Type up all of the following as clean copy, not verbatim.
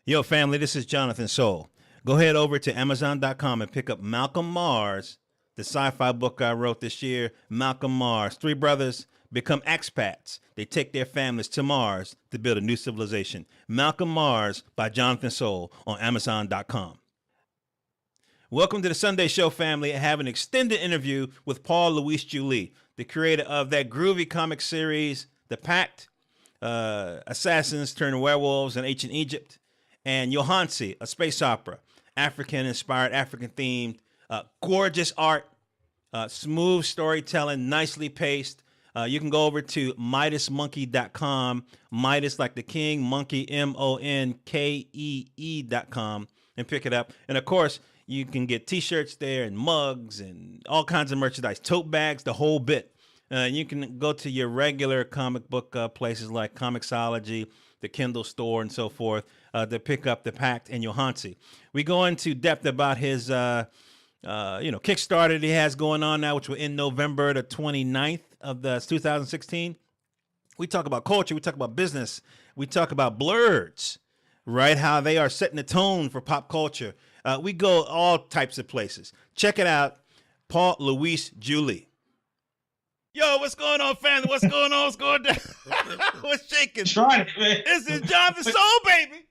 Yo, family, this is Jonathan Soul. Go ahead over to Amazon.com and pick up Malcolm Mars, the sci-fi book I wrote this year. Malcolm Mars. Three brothers become expats. They take their families to Mars to build a new civilization. Malcolm Mars by Jonathan Soul on Amazon.com. Welcome to the Sunday Show, family. I have an extended interview with Paul Louise Julie, the creator of that groovy comic series, The Pact, Assassins Turned Werewolves in Ancient Egypt, and Johansi, a space opera, African-inspired, African-themed, gorgeous art, smooth storytelling, nicely paced. You can go over to MidasMonkey.com, Midas like the king, monkey, MONKEE.com, and pick it up. And, of course, you can get T-shirts there and mugs and all kinds of merchandise, tote bags, the whole bit. You can go to your regular comic book places like Comixology, the Kindle store, and so forth to pick up The Pact and Johansi. We go into depth about his, Kickstarter that he has going on now, which will end November the 29th of 2016. We talk about culture. We talk about business. We talk about Blerds, right? How they are setting the tone for pop culture. We go all types of places. Check it out. Paul Louise Julie. Yo, what's going on, family? What's going on? What's going down? What's shaking? Trying, man. This is Jonathan Soul, baby.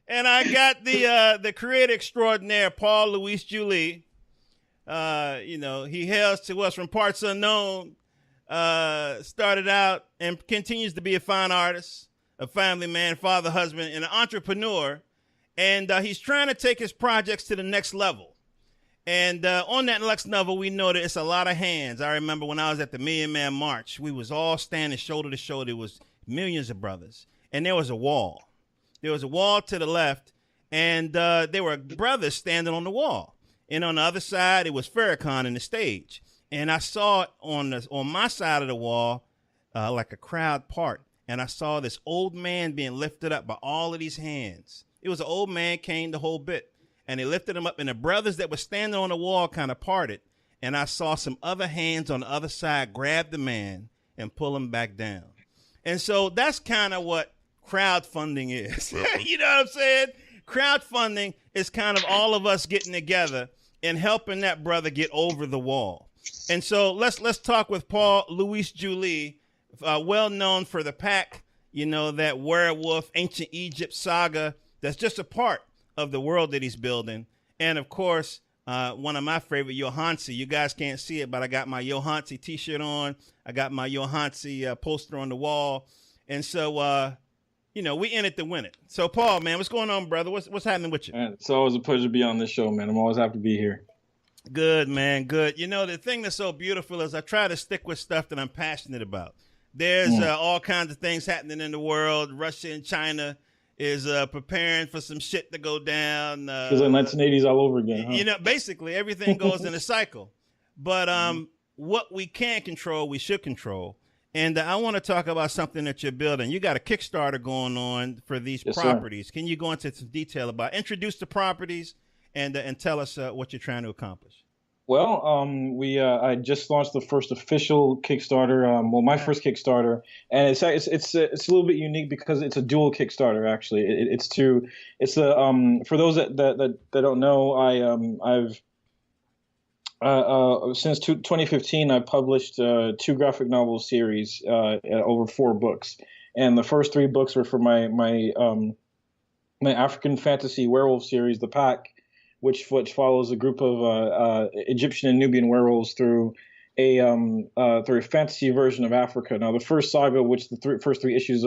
And I got the creator extraordinaire, Paul Louise Julie. He hails to us from parts unknown. Started out and continues to be a fine artist, a family man, father, husband, and an entrepreneur. And he's trying to take his projects to the next level. And on that next level, we know that it's a lot of hands. I remember when I was at the Million Man March, we was all standing shoulder to shoulder. It was millions of brothers. And there was a wall. There was a wall to the left, and there were brothers standing on the wall. And on the other side, it was Farrakhan in the stage. And I saw it on my side of the wall, like a crowd part. And I saw this old man being lifted up by all of these hands. It was an old man, cane, the whole bit. And they lifted him up, and the brothers that were standing on the wall kind of parted. And I saw some other hands on the other side grab the man and pull him back down. And so that's kind of what crowdfunding is. You know what I'm saying? Crowdfunding is kind of all of us getting together and helping that brother get over the wall. And so let's talk with Paul Louise Julie, well known for The Pact, that Werewolf, Ancient Egypt saga that's just a part of the world that he's building. And of course, one of my favorite, Johansi. You guys can't see it, but I got my Johansi t-shirt on. I got my Johansi poster on the wall. And so, we in it to win it. So Paul, man, what's going on, brother? What's happening with you? Man, it's always a pleasure to be on this show, man. I'm always happy to be here. Good, man. Good. The thing that's so beautiful is I try to stick with stuff that I'm passionate about. There's all kinds of things happening in the world. Russia and China is preparing for some shit to go down. It's like 1980s all over again, huh? Basically everything goes in a cycle. But what we can control, we should control. And I want to talk about something that you're building. You got a Kickstarter going on for these properties. Sir. Can you go into some detail introduce the properties and tell us what you're trying to accomplish? Well, I just launched the first official Kickstarter. My first Kickstarter, and it's a little bit unique because it's a dual Kickstarter. Actually, for those that don't know, I've since 2015 I've published 2 graphic novel series over 4 books, and the first 3 books were for my African fantasy werewolf series, The Pack, which follows a group of Egyptian and Nubian werewolves through a fantasy version of Africa. Now, the first saga, which the first 3 issues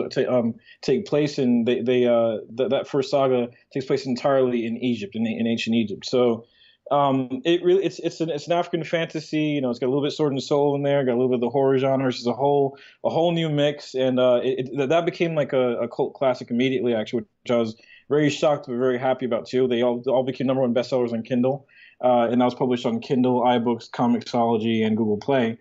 take place in, that first saga takes place entirely in Egypt, in ancient Egypt. So it's an African fantasy. It's got a little bit of sword and soul in there, got a little bit of the horror genre. It's a whole new mix, and that became like a cult classic immediately, actually, which I was very shocked but very happy about too. They all became #1 bestsellers on Kindle, and that was published on Kindle, iBooks, Comixology, and Google Play.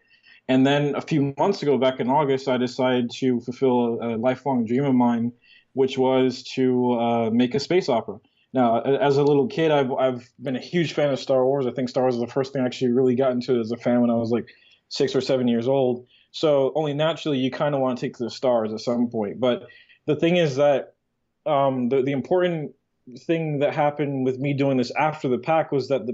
And then a few months ago, back in August, I decided to fulfill a lifelong dream of mine, which was to make a space opera. Now, as a little kid, I've been a huge fan of Star Wars. I think Star Wars is the first thing I actually really got into as a fan when I was like 6 or 7 years old. So only naturally you kind of want to take to the stars at some point. But the thing is that the important thing that happened with me doing this after the pack was that the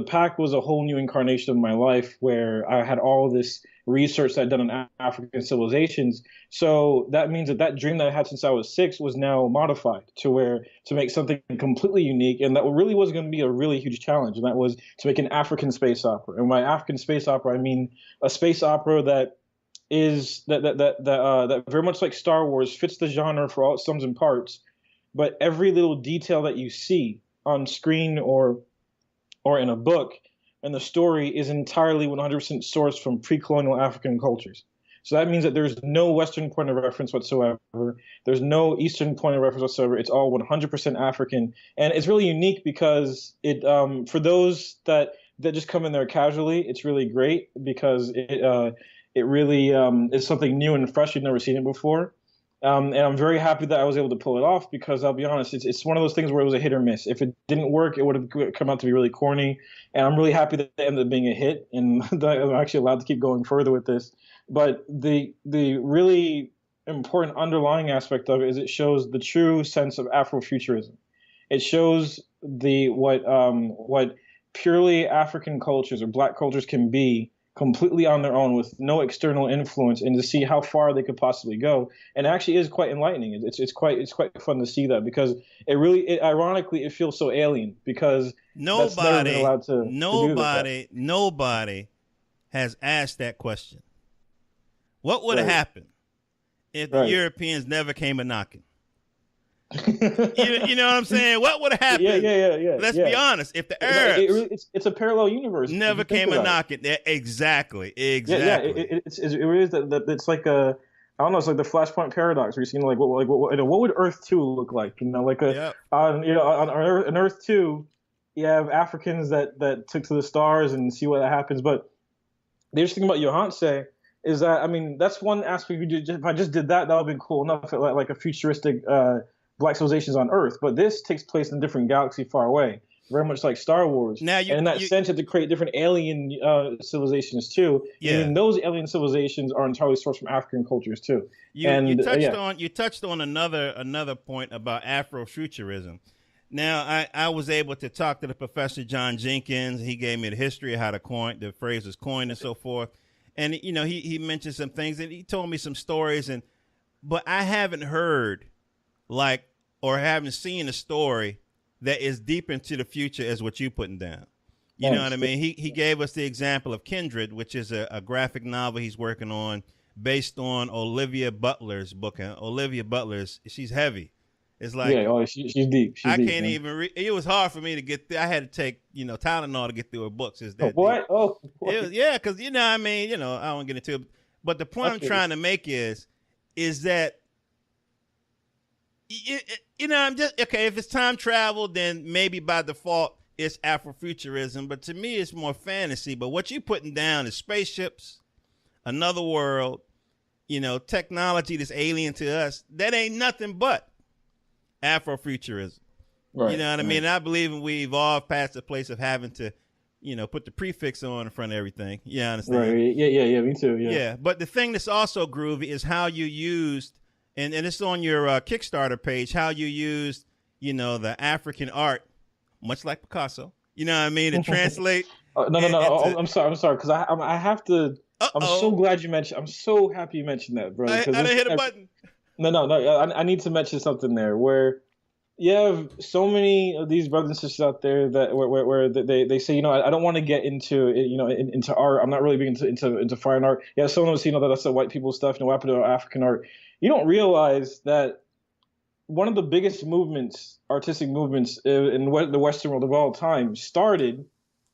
pack was a whole new incarnation of my life where I had all this research that I'd done on African civilizations. So that means that dream that I had since I was 6 was now modified to make something completely unique. And that really was going to be a really huge challenge. And that was to make an African space opera. And by African space opera, I mean a space opera that is that very much like Star Wars fits the genre for all its sums and parts. But every little detail that you see on screen or in a book and the story is entirely 100% sourced from pre-colonial African cultures. So that means that there's no Western point of reference whatsoever. There's no Eastern point of reference whatsoever. It's all 100% African. And it's really unique because it, for those that just come in there casually, it's really great because it really is something new and fresh. You've never seen it before. And I'm very happy that I was able to pull it off because I'll be honest, it's one of those things where it was a hit or miss. If it didn't work, it would have come out to be really corny. And I'm really happy that it ended up being a hit and that I'm actually allowed to keep going further with this. But the really important underlying aspect of it is it shows the true sense of Afrofuturism. It shows what purely African cultures or Black cultures can be completely on their own with no external influence, and to see how far they could possibly go. And it actually is quite enlightening. It's quite fun to see that because ironically it feels so alien because nobody has asked that question. What would have happened if the Europeans never came a knocking? You know what I'm saying? What would have happened? Yeah. Let's be honest. If the Arabs, it's a parallel universe. Never came a knocking. Exactly. Yeah. It is that it's like a, I don't know. It's like the Flashpoint paradox, where you're seeing what would Earth 2 look like? On Earth 2, you have Africans that took to the stars and see what happens. But the interesting thing about Johanse is that, I mean, that's one aspect. If I just did that would have been cool enough. Like a futuristic Black civilizations on Earth, but this takes place in a different galaxy far away, very much like Star Wars. And in that sense, you have to create different alien civilizations too. Yeah. And those alien civilizations are entirely sourced from African cultures too. You touched on another point about Afrofuturism. Now, I was able to talk to the Professor John Jenkins. He gave me the history of how the phrase was coined and so forth. And he mentioned some things and he told me some stories, but I haven't heard or haven't seen a story that is deep into the future as what you putting down. You know what I mean? He gave us the example of Kindred, which is a graphic novel he's working on based on Olivia Butler's book. And Olivia Butler's, she's heavy. It's like, she's deep. I can't even read. It was hard for me to get through. I had to take, Tylenol to get through her books. Is that what? Oh, because I don't get into it. But the point I'm trying to make is that I'm just okay. If it's time travel, then maybe by default it's Afrofuturism. But to me, it's more fantasy. But what you putting down is spaceships, another world, technology that's alien to us. That ain't nothing but Afrofuturism. Right, you know what I mean? And I believe we evolved past the place of having to, put the prefix on in front of everything. You understand? Right. Yeah. Me too. Yeah. Yeah. But the thing that's also groovy is how you used. And it's on your Kickstarter page, how you used, the African art, much like Picasso, you know what I mean, to translate. No. I'm sorry, because I have to. I'm so glad you mentioned. I'm so happy you mentioned that, bro. I didn't hit a button. No. I need to mention something there where you have so many of these brothers and sisters out there that where they say, I don't want to get into into art. I'm not really big into fine art. Yeah, someone will say, that's the white people stuff. What happened to African art? You don't realize that one of the biggest artistic movements in the Western world of all time started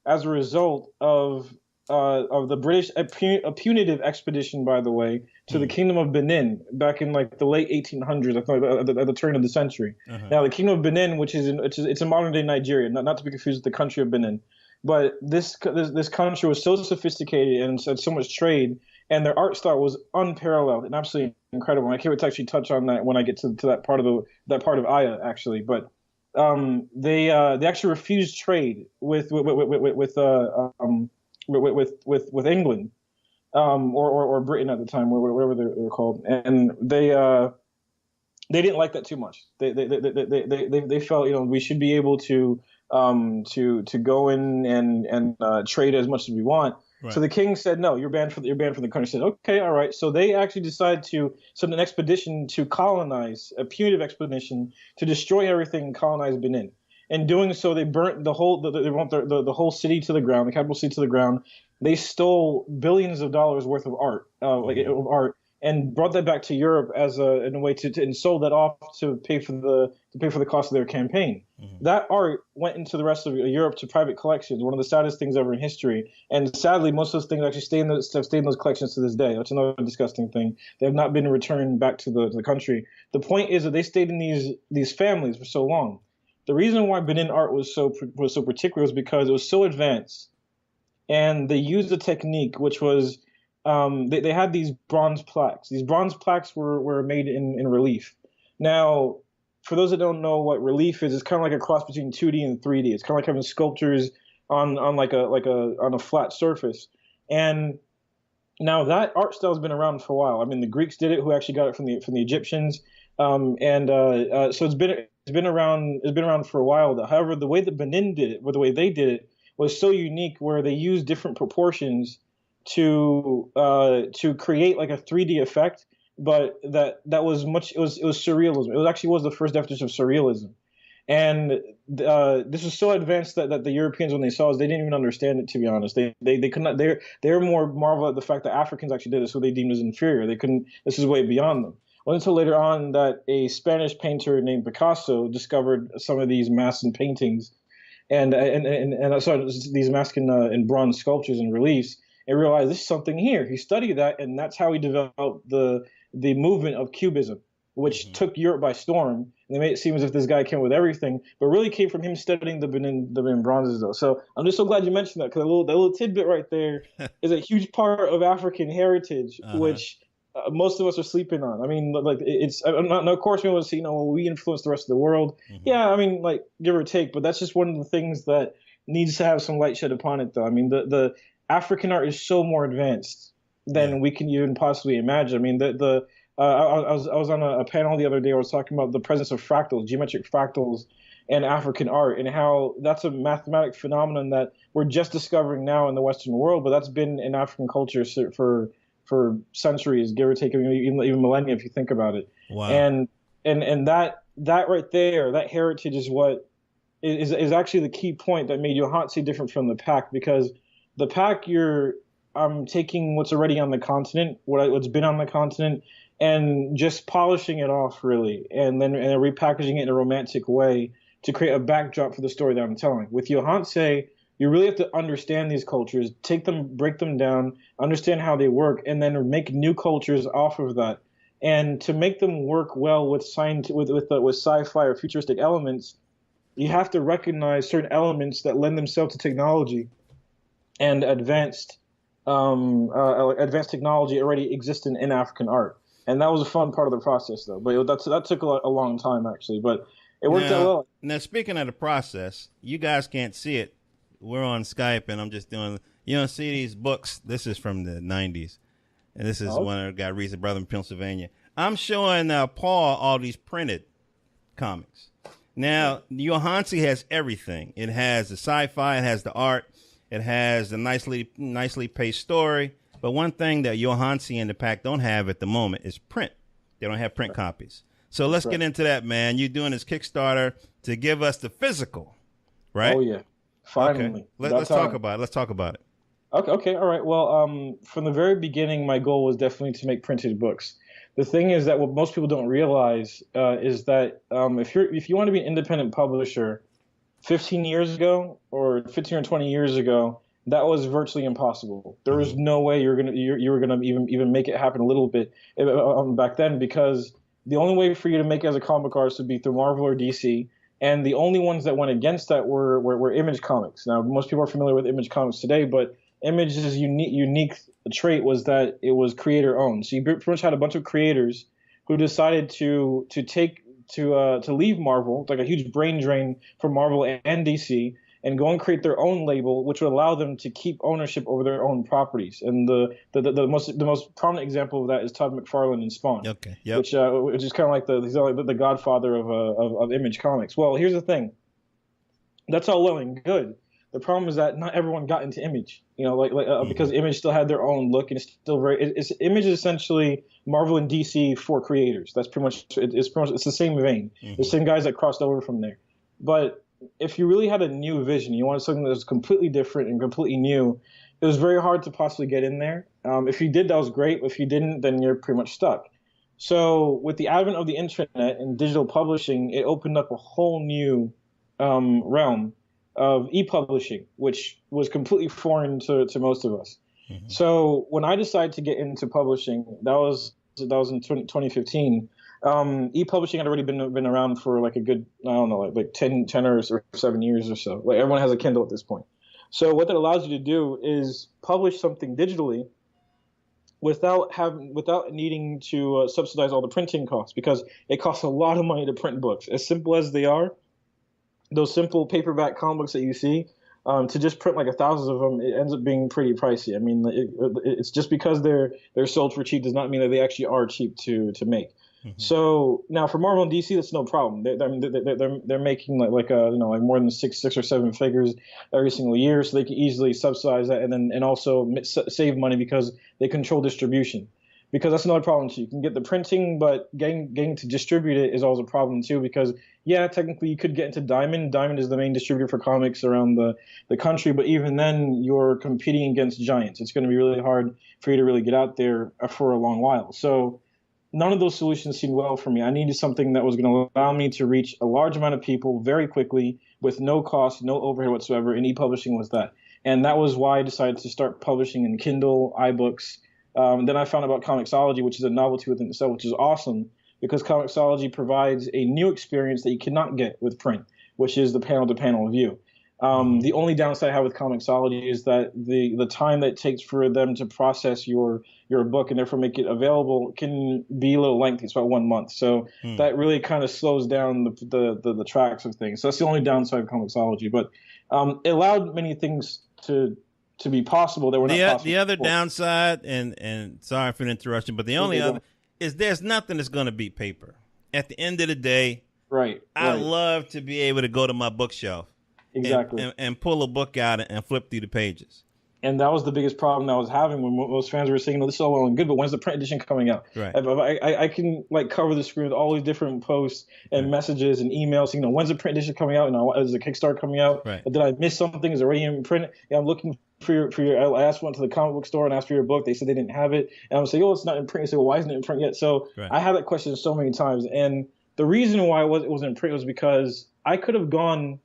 as a result of the British, a punitive expedition, by the way, to the Kingdom of Benin back in the late 1800s, at the turn of the century. Uh-huh. Now, the Kingdom of Benin, it's in modern day Nigeria, not to be confused with the country of Benin, but this country was so sophisticated and had so much trade. And their art style was unparalleled and absolutely incredible. And I can't wait to actually touch on that when I get to that part of Aya, actually. But they actually refused trade with England or Britain at the time, whatever they were called. And they they didn't like that too much. They felt, we should be able to go in and trade as much as we want. So Right. the king said, no, you're banned from the country. Said, okay, all right. So they actually decided to send an expedition to colonize, a punitive expedition to destroy everything and colonize Benin. In doing so, they burnt they burnt the whole city to the ground, the capital city to the ground. They stole billions of dollars worth of art, of art, and brought that back to Europe in a way and sold that off to pay for the cost of their campaign. Mm-hmm. That art went into the rest of Europe to private collections, one of the saddest things ever in history. And sadly, most of those things actually have stayed in those collections to this day. That's another disgusting thing. They have not been returned back to the country. The point is that they stayed in these families for so long. The reason why Benin art was so particular was because it was so advanced, and they used a technique which was they had these bronze plaques. These bronze plaques were made in relief. Now, for those that don't know what relief is, it's kind of like a cross between 2D and 3D. It's kind of like having sculptures on a flat surface. And now that art style has been around for a while. I mean, the Greeks did it, who actually got it from the Egyptians. So it's been around for a while. However, the way that Benin did it, or the way they did it, was so unique, where they used different proportions to create like a 3D effect, but that was much. It was surrealism. It was the first definition of surrealism, and this was so advanced that the Europeans, when they saw us, they didn't even understand it. To be honest, they could not. They were more marvel at the fact that Africans actually did this, who they deemed as inferior. They couldn't. This is way beyond them. Well, until later on that a Spanish painter named Picasso discovered some of these masks and paintings, and sorry, these masks and bronze sculptures and reliefs, and realized this is something here. He studied that, and that's how he developed the movement of Cubism, which took Europe by storm. And they made it seem as if this guy came with everything, but really came from him studying the Benin bronzes, though. So I'm just so glad you mentioned that, because that little tidbit right there is a huge part of African heritage, which most of us are sleeping on. I mean, like I'm not. Of course, we want to see, we influence the rest of the world. Yeah, I mean, like give or take, but that's just one of the things that needs to have some light shed upon it, though. I mean, the African art is so more advanced than we can even possibly imagine. I mean, I was on a panel the other day where I was talking about the presence of fractals, geometric fractals, in African art, and how that's a mathematic phenomenon that we're just discovering now in the Western world, but that's been in African culture for centuries, give or take, even millennia, if you think about it. Wow. And that right there, that heritage is what is actually the key point that made Yohansi different from the pack, because the pack, I'm taking what's already on the continent, what's been on the continent, and just polishing it off, really, and then repackaging it in a romantic way to create a backdrop for the story that I'm telling. With Yohansi, you really have to understand these cultures, break them down, understand how they work, and then make new cultures off of that. And to make them work well with sci-fi or futuristic elements, you have to recognize certain elements that lend themselves to technology, and advanced technology already existing in African art. And that was a fun part of the process, though. But that took a long time, actually. But it worked out well. Now, speaking of the process, you guys can't see it. We're on Skype, and I'm just doing. You don't see these books. This is from the '90s, and this is one of the guy reads, a brother in Pennsylvania. I'm showing Paul all these printed comics. Now, Yohansi has everything. It has the sci-fi. It has the art. It has a nicely paced story. But one thing that Yohansi and the pack don't have at the moment is print. They don't have print copies. So let's get into that, man. You're doing this Kickstarter to give us the physical, right? Oh, yeah. Finally. Okay. Let's talk about it. Let's talk about it. Okay. All right. Well, from the very beginning, my goal was definitely to make printed books. The thing is that what most people don't realize is that if you want to be an independent publisher, 15 years ago or 15 or 20 years ago, that was virtually impossible. There was no way you were gonna even make it happen a little bit back then, because the only way for you to make it as a comic artist would be through Marvel or DC, and the only ones that went against that were Image Comics. Now, most people are familiar with Image Comics today, but Image's unique trait was that it was creator owned. So you pretty much had a bunch of creators who decided to leave Marvel, like a huge brain drain for Marvel and DC, and go and create their own label, which would allow them to keep ownership over their own properties. And the most prominent example of that is Todd McFarlane in Spawn, Okay. Yep. which is kind of like the godfather of Image Comics. Well, here's the thing. That's all well and good. The problem is that not everyone got into Image, because Image still had their own look, and it's still Image is essentially Marvel and DC for creators. That's pretty much it's the same vein. The same guys that crossed over from there. But if you really had a new vision, you wanted something that was completely different and completely new, it was very hard to possibly get in there. If you did, that was great. If you didn't, then you're pretty much stuck. So with the advent of the internet and digital publishing, it opened up a whole new realm of e-publishing, which was completely foreign to most of us. So when I decided to get into publishing, that was in 2015. E-publishing had already been around for like a good, I don't know, like 10 or 7 years or so. Like everyone has a Kindle at this point. So what that allows you to do is publish something digitally without needing to subsidize all the printing costs, because it costs a lot of money to print books. As simple as they are, those simple paperback comic books that you see, to just print like 1,000 of them, it ends up being pretty pricey. I mean, it's just because they're sold for cheap does not mean that they actually are cheap to make. So now for Marvel and DC, that's no problem. They're making like more than six or seven figures every single year, so they can easily subsidize that and also save money because they control distribution. Because that's another problem too. You can get the printing, but getting to distribute it is always a problem too. Because technically you could get into Diamond. Diamond is the main distributor for comics around the country, but even then you're competing against giants. It's going to be really hard for you to really get out there for a long while. So none of those solutions seemed well for me. I needed something that was going to allow me to reach a large amount of people very quickly with no cost, no overhead whatsoever, and e-publishing was that. And that was why I decided to start publishing in Kindle, iBooks. Then I found about Comixology, which is a novelty within itself, which is awesome because Comixology provides a new experience that you cannot get with print, which is the panel-to-panel view. The only downside I have with Comixology is that the time that it takes for them to process your book and therefore make it available can be a little lengthy. It's about 1 month. So that really kind of slows down the tracks of things. So that's the only downside of Comixology. But it allowed many things to be possible that were not possible. The other downside, and sorry for the interruption, but the only other is there's nothing that's going to beat paper. At the end of the day, I love to be able to go to my bookshelf. Exactly. And pull a book out and flip through the pages. And that was the biggest problem I was having when most fans were saying, this is all well and good, but when's the print edition coming out? Right. I can cover the screen with all these different posts and messages and emails. When's the print edition coming out? Is the Kickstarter coming out? Right. Did I miss something? Is it already in print? I'm looking for your. I went to the comic book store and asked for your book. They said they didn't have it. And I'm saying, it's not in print. I said, well, why isn't it in print yet? So I had that question so many times. And the reason why it wasn't in print was because I could have gone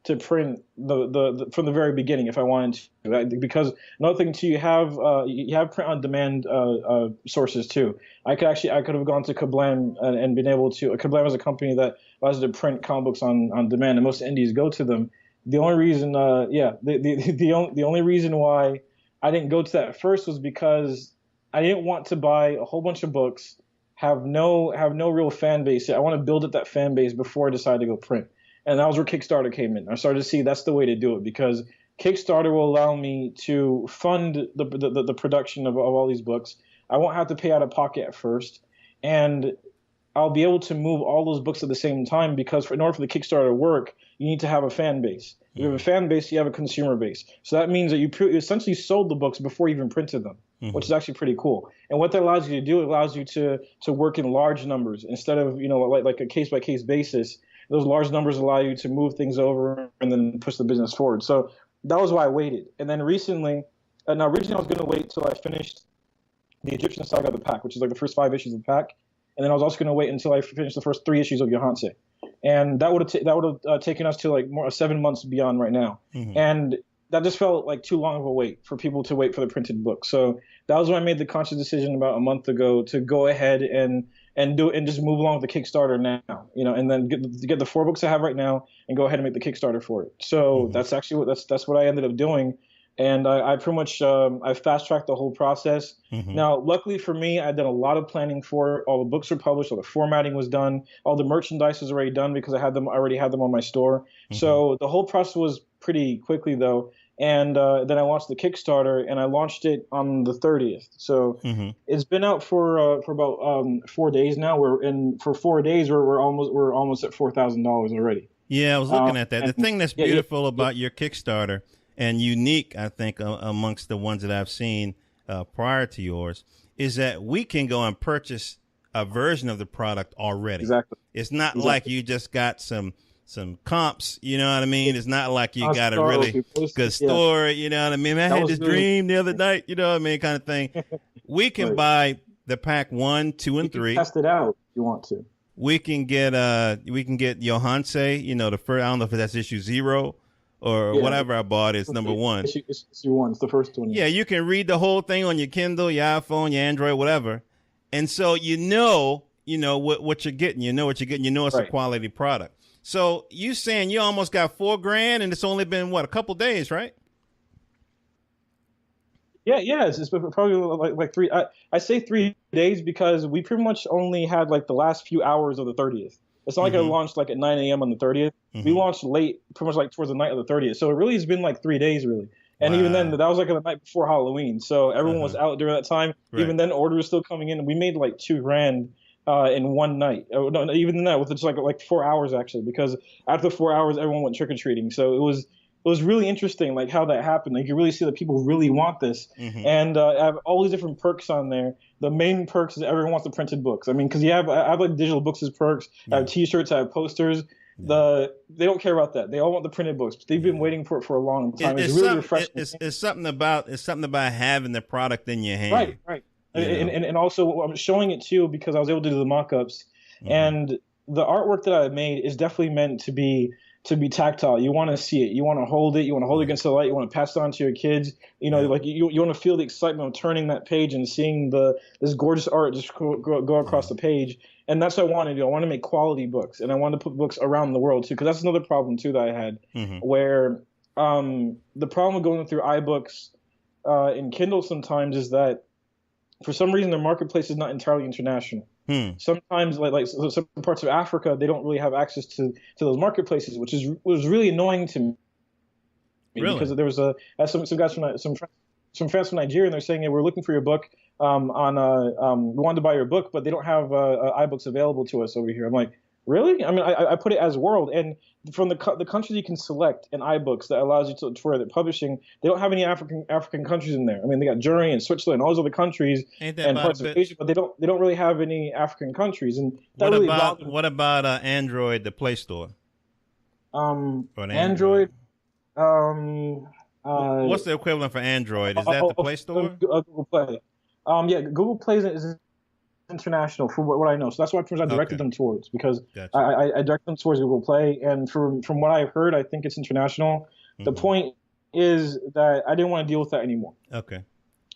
to print the from the very beginning if I wanted to. Because another thing too, you have print on demand sources too. I could have gone to Kablam and been able to. Kablam is a company that allows you to print comic books on demand, and most indies go to them. The only reason, the only reason why I didn't go to that at first was because I didn't want to buy a whole bunch of books, have no real fan base. I want to build up that fan base before I decide to go print. And that was where Kickstarter came in. I started to see that's the way to do it because Kickstarter will allow me to fund the production of all these books. I won't have to pay out of pocket at first. And I'll be able to move all those books at the same time because in order for the Kickstarter to work, you need to have a fan base. If you have a fan base, you have a consumer base. So that means that you essentially sold the books before you even printed them, which is actually pretty cool. And what that allows you to do, it allows you to work in large numbers instead of, like a case-by-case basis. Those large numbers allow you to move things over and then push the business forward. So that was why I waited. And then originally I was going to wait till I finished the Egyptian Saga of the Pack, which is like the first 5 issues of the Pack. And then I was also going to wait until I finished the first 3 issues of Johanse. And that would have taken us to like more 7 months beyond right now. And that just felt like too long of a wait for people to wait for the printed book. So that was when I made the conscious decision about a month ago to go ahead and do it and just move along with the Kickstarter now, and then get the 4 books I have right now and go ahead and make the Kickstarter for it. So that's actually that's what I ended up doing. And I pretty much I fast tracked the whole process. Now, luckily for me, I'd done a lot of planning for it. All the books were published, all the formatting was done, all the merchandise was already done because I already had them on my store. So the whole process was pretty quickly though. And then I launched the Kickstarter, and I launched it on the 30th. So it's been out for about 4 days now. For 4 days we're almost at $4,000 already. Yeah, I was looking at that. The thing that's beautiful about your Kickstarter and unique, I think, amongst the ones that I've seen prior to yours, is that we can go and purchase a version of the product already. Exactly. It's not like you just got some comps, you know what I mean? It's not like you got a really good story, you know what I mean? I had this dream the other night, you know what I mean, kind of thing. We can buy the pack 1, 2, and 3. Test it out if you want to. We can get Johanse, you know, the first, I don't know if that's issue 0 or whatever I bought is number 1. Issue 1, it's the first one. Yeah, you can read the whole thing on your Kindle, your iPhone, your Android, whatever. And so you know what you're getting. You know what you're getting. You know it's a quality product. So you saying you almost got $4,000 and it's only been a couple days, right? Yeah. It's probably like 3. I say 3 days because we pretty much only had like the last few hours of the 30th. It's not like I launched like at 9 a.m. on the 30th. We launched late, pretty much like towards the night of the 30th. So it really has been like 3 days, really. And even then, that was like the night before Halloween. So everyone was out during that time. Right. Even then, orders still coming in. We made like $2,000 in one night. No, even that, with just like 4 hours actually, because after the 4 hours, everyone went trick or treating. So it was really interesting, like how that happened. Like you really see that people really want this, and I have all these different perks on there. The main perks is everyone wants the printed books. I mean, because I have like digital books as perks. I have T-shirts, I have posters. They don't care about that. They all want the printed books. But they've been waiting for it for a long time. It's really refreshing. It's something about having the product in your hand. Right. And also I'm showing it too because I was able to do the mock-ups, and the artwork that I made is definitely meant to be tactile. You want to see it. You want to hold it. You want to hold it against the light. You want to pass it on to your kids. You know, like you want to feel the excitement of turning that page and seeing this gorgeous art just go across the page. And that's what I want to do. I want to make quality books, and I want to put books around the world too, because that's another problem too that I had, where the problem with going through iBooks in Kindle sometimes is that for some reason their marketplace is not entirely international. Sometimes, like some parts of Africa, they don't really have access to those marketplaces, which was really annoying to me. Really? Because there was some guys from France from Nigeria, and they're saying, "Hey, we're looking for your book. We wanted to buy your book, but they don't have iBooks available to us over here." I'm like, really? I mean, I put it as world, and from the countries you can select in iBooks that allows you for the publishing, they don't have any African countries in there. I mean, they got Germany and Switzerland, all those other countries, and parts of Asia, but they don't really have any African countries. And that what about Android, the Play Store? Android. What's the equivalent for Android? Is that the Play Store? Google Play. Google Play is international for what I know, so that's what I directed them towards, because I directed them towards Google Play, and from what I've heard, I think it's international. The point is that I didn't want to deal with that anymore. Okay.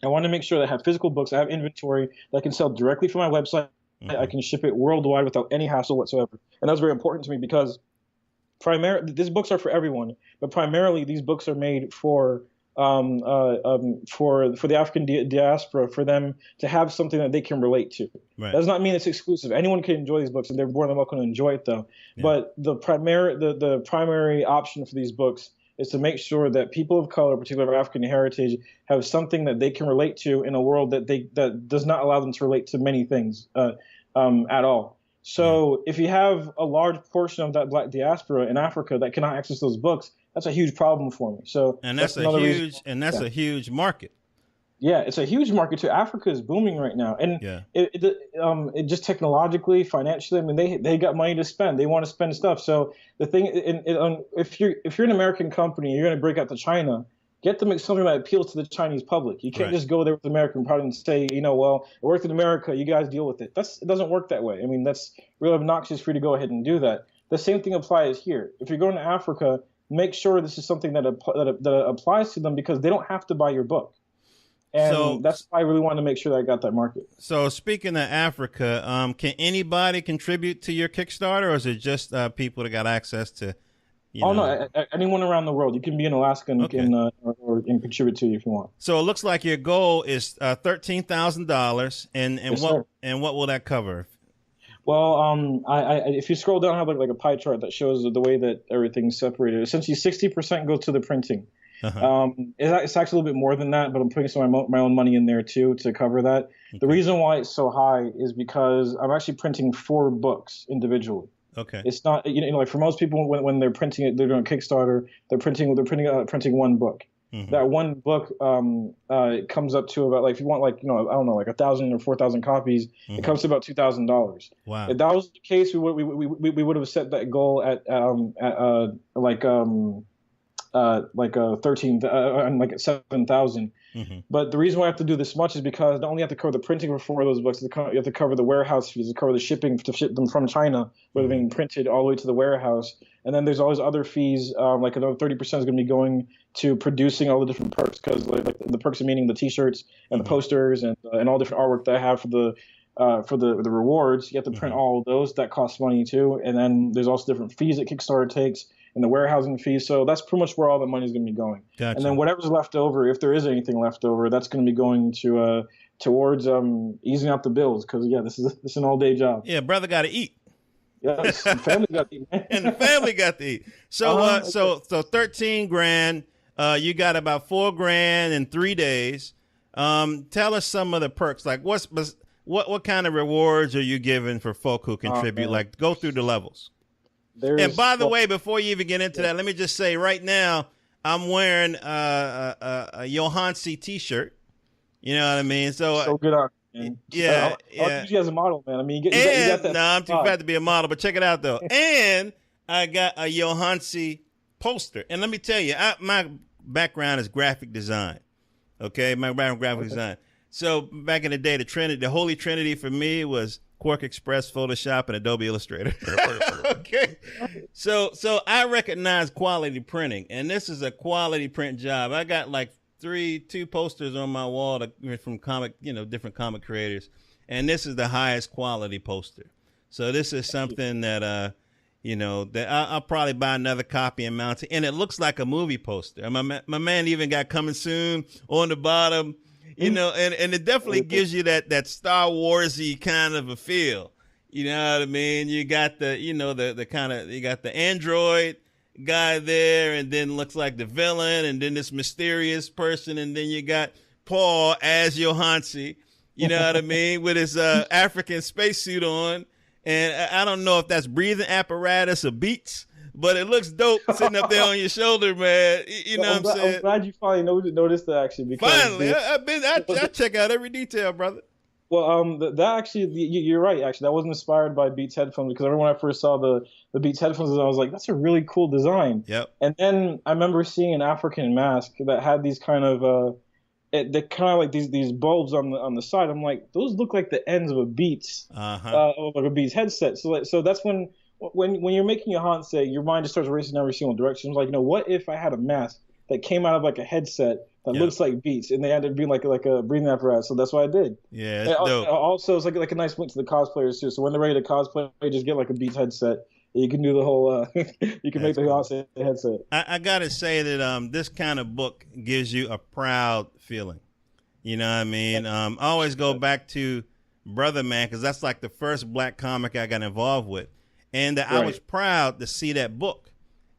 I want to make sure that I have physical books, I have inventory that I can sell directly from my website. I can ship it worldwide without any hassle whatsoever, and that's very important to me because these books are for everyone, but primarily these books are made for the African diaspora, for them to have something that they can relate to. Right. That does not mean it's exclusive. Anyone can enjoy these books, and they're more than welcome to enjoy it, though. Yeah. But the primary option for these books is to make sure that people of color, particularly of African heritage, have something that they can relate to in a world that does not allow them to relate to many things at all. So if you have a large portion of that Black diaspora in Africa that cannot access those books, that's a huge problem for me. So that's a huge market. Yeah, it's a huge market too. Africa is booming right now, and it just technologically, financially, I mean, they got money to spend. They want to spend stuff. So the thing, if you're an American company, you're going to break out to China. Get them something that appeals to the Chinese public. You can't just go there with the American product and say, well, it worked in America, you guys deal with it. It doesn't work that way. I mean, that's real obnoxious for you to go ahead and do that. The same thing applies here. If you're going to Africa, make sure this is something that applies to them, because they don't have to buy your book. And that's why I really wanted to make sure that I got that market. So speaking of Africa, can anybody contribute to your Kickstarter, or is it just people that got access to? No, anyone around the world. You can be in Alaska and contribute to you if you want. So it looks like your goal is $13,000, and what will that cover? Well, if you scroll down, I have like a pie chart that shows the way that everything's separated. Essentially, 60% goes to the printing. Uh-huh. It's actually a little bit more than that, but I'm putting some of my own money in there too to cover that. Okay. The reason why it's so high is because I'm actually printing 4 books individually. Okay. It's not, like for most people when they're printing it, they're doing Kickstarter, they're printing one book. Mm-hmm. That one book comes up to about, like, if you want, like, I don't know, like 1,000 or 4,000 copies, Mm-hmm. it comes to about $2,000. Wow. If that was the case, we would have set that goal at like 13 like at 7,000. Mm-hmm. But the reason why I have to do this much is because not only have to cover the printing for 4 of those books, you have to cover the warehouse fees, to cover the shipping to ship them from China, where they're being printed all the way to the warehouse. And then there's all these other fees, like another 30% is going to be going to producing all the different perks, because like the perks are meaning the T-shirts and the posters and all different artwork that I have for the rewards. You have to print all of those. That costs money too. And then there's also different fees that Kickstarter takes, and the warehousing fees. So that's pretty much where all the money is going to be going. Gotcha. And then whatever's left over, if there is anything left over, that's going to be going to towards easing out the bills, because this is an all-day job. Yeah, brother got to eat. Yes, the family got to eat. And the family got to eat. So so 13 grand. You got about 4 grand in 3 days. Tell us some of the perks. Like what kind of rewards are you giving for folk who contribute? Like, go through the levels. And by the way, before you even get into that, let me just say right now, I'm wearing a Johansi T-shirt. You know what I mean? So good on you, man. Yeah, I'll use you as a model, man. I mean, you got that. No, I'm too fat to be a model, but check it out though. And I got a Johansi poster. And let me tell you, my background is graphic design. Okay, my background graphic design. So back in the day, the Holy Trinity for me was Quark Express, Photoshop, and Adobe Illustrator. Okay. So I recognize quality printing, and this is a quality print job. I got like 2 posters on my wall from different comic creators, and this is the highest quality poster. So this is something that that I'll probably buy another copy and mount it, and it looks like a movie poster. My man even got coming soon on the bottom. And it definitely gives you that Star Wars-y kind of a feel. You know what I mean? You got the kind of, you got the android guy there, and then looks like the villain, and then this mysterious person, and then you got Paul as Johansi, you know what I mean, with his African spacesuit on. And I don't know if that's breathing apparatus or beats, but it looks dope sitting up there on your shoulder, man. You know what I'm saying? I'm glad you finally noticed that, actually. Because finally, I check out every detail, brother. Well, that actually, you're right. Actually, that wasn't inspired by Beats headphones, because I remember when I first saw the Beats headphones, I was like, that's a really cool design. Yep. And then I remember seeing an African mask that had these kind of like these bulbs on the side. I'm like, those look like the ends of a Beats like a Beats headset. So that's when you're making a Hansei, your mind just starts racing in every single direction. It's like, what if I had a mask that came out of like a headset that looks like Beats, and they had to be like a breathing apparatus? So that's what I did. Yeah, it's dope. Also, it's like a nice link to the cosplayers too. So when they're ready to cosplay, just get like a Beats headset. You can do the whole. You can make the Hansei headset. I gotta say that this kind of book gives you a proud feeling. You know what I mean? I always go back to Brother Man, because that's like the first black comic I got involved with. And I was proud to see that book.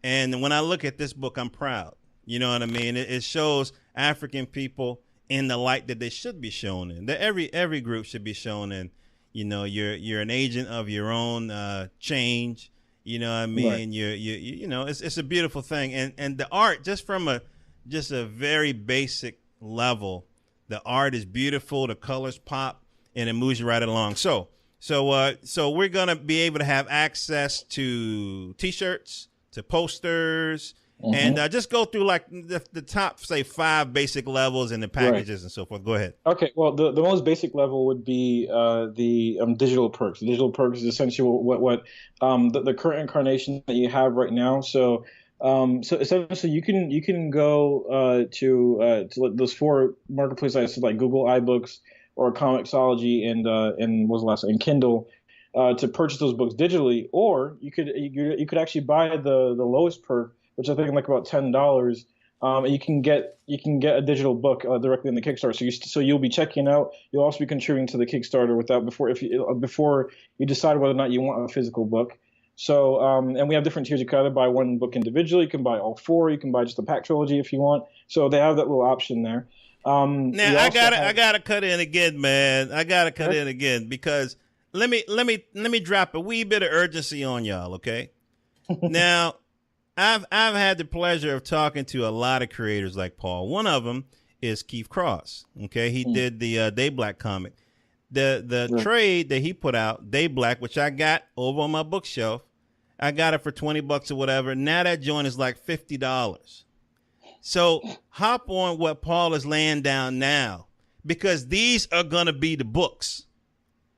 And when I look at this book, I'm proud. You know what I mean? It shows African people in the light that they should be shown in. That every group should be shown in. You're an agent of your own change. You know what I mean? Right. It's a beautiful thing. And the art, just from a very basic level, the art is beautiful. The colors pop, and it moves you right along. So we're going to be able to have access to T-shirts, to posters, and just go through like the top, say, 5 basic levels and the packages and so forth. Go ahead. Okay. Well, the most basic level would be the digital perks. The digital perks is essentially what the current incarnation that you have right now. So essentially you can go to those 4 marketplace sites, like Google iBooks or Comixology and what was the last one? And Kindle, to purchase those books digitally, or you could actually buy the lowest perk, which I think like about $10, And you can get a digital book directly in the Kickstarter. So you'll be checking out. You'll also be contributing to the Kickstarter before you decide whether or not you want a physical book. So and we have different tiers. You can either buy one book individually. You can buy all four. You can buy just the pack trilogy if you want. So they have that little option there. Now I gotta cut in again, man. I gotta cut in again because let me drop a wee bit of urgency on y'all, okay? Now, I've had the pleasure of talking to a lot of creators like Paul. One of them is Keith Cross. Okay, he did the Day Black comic. The trade that he put out, Day Black, which I got over on my bookshelf. I got it for $20 or whatever. Now that joint is like $50. So hop on what Paul is laying down now, because these are gonna be the books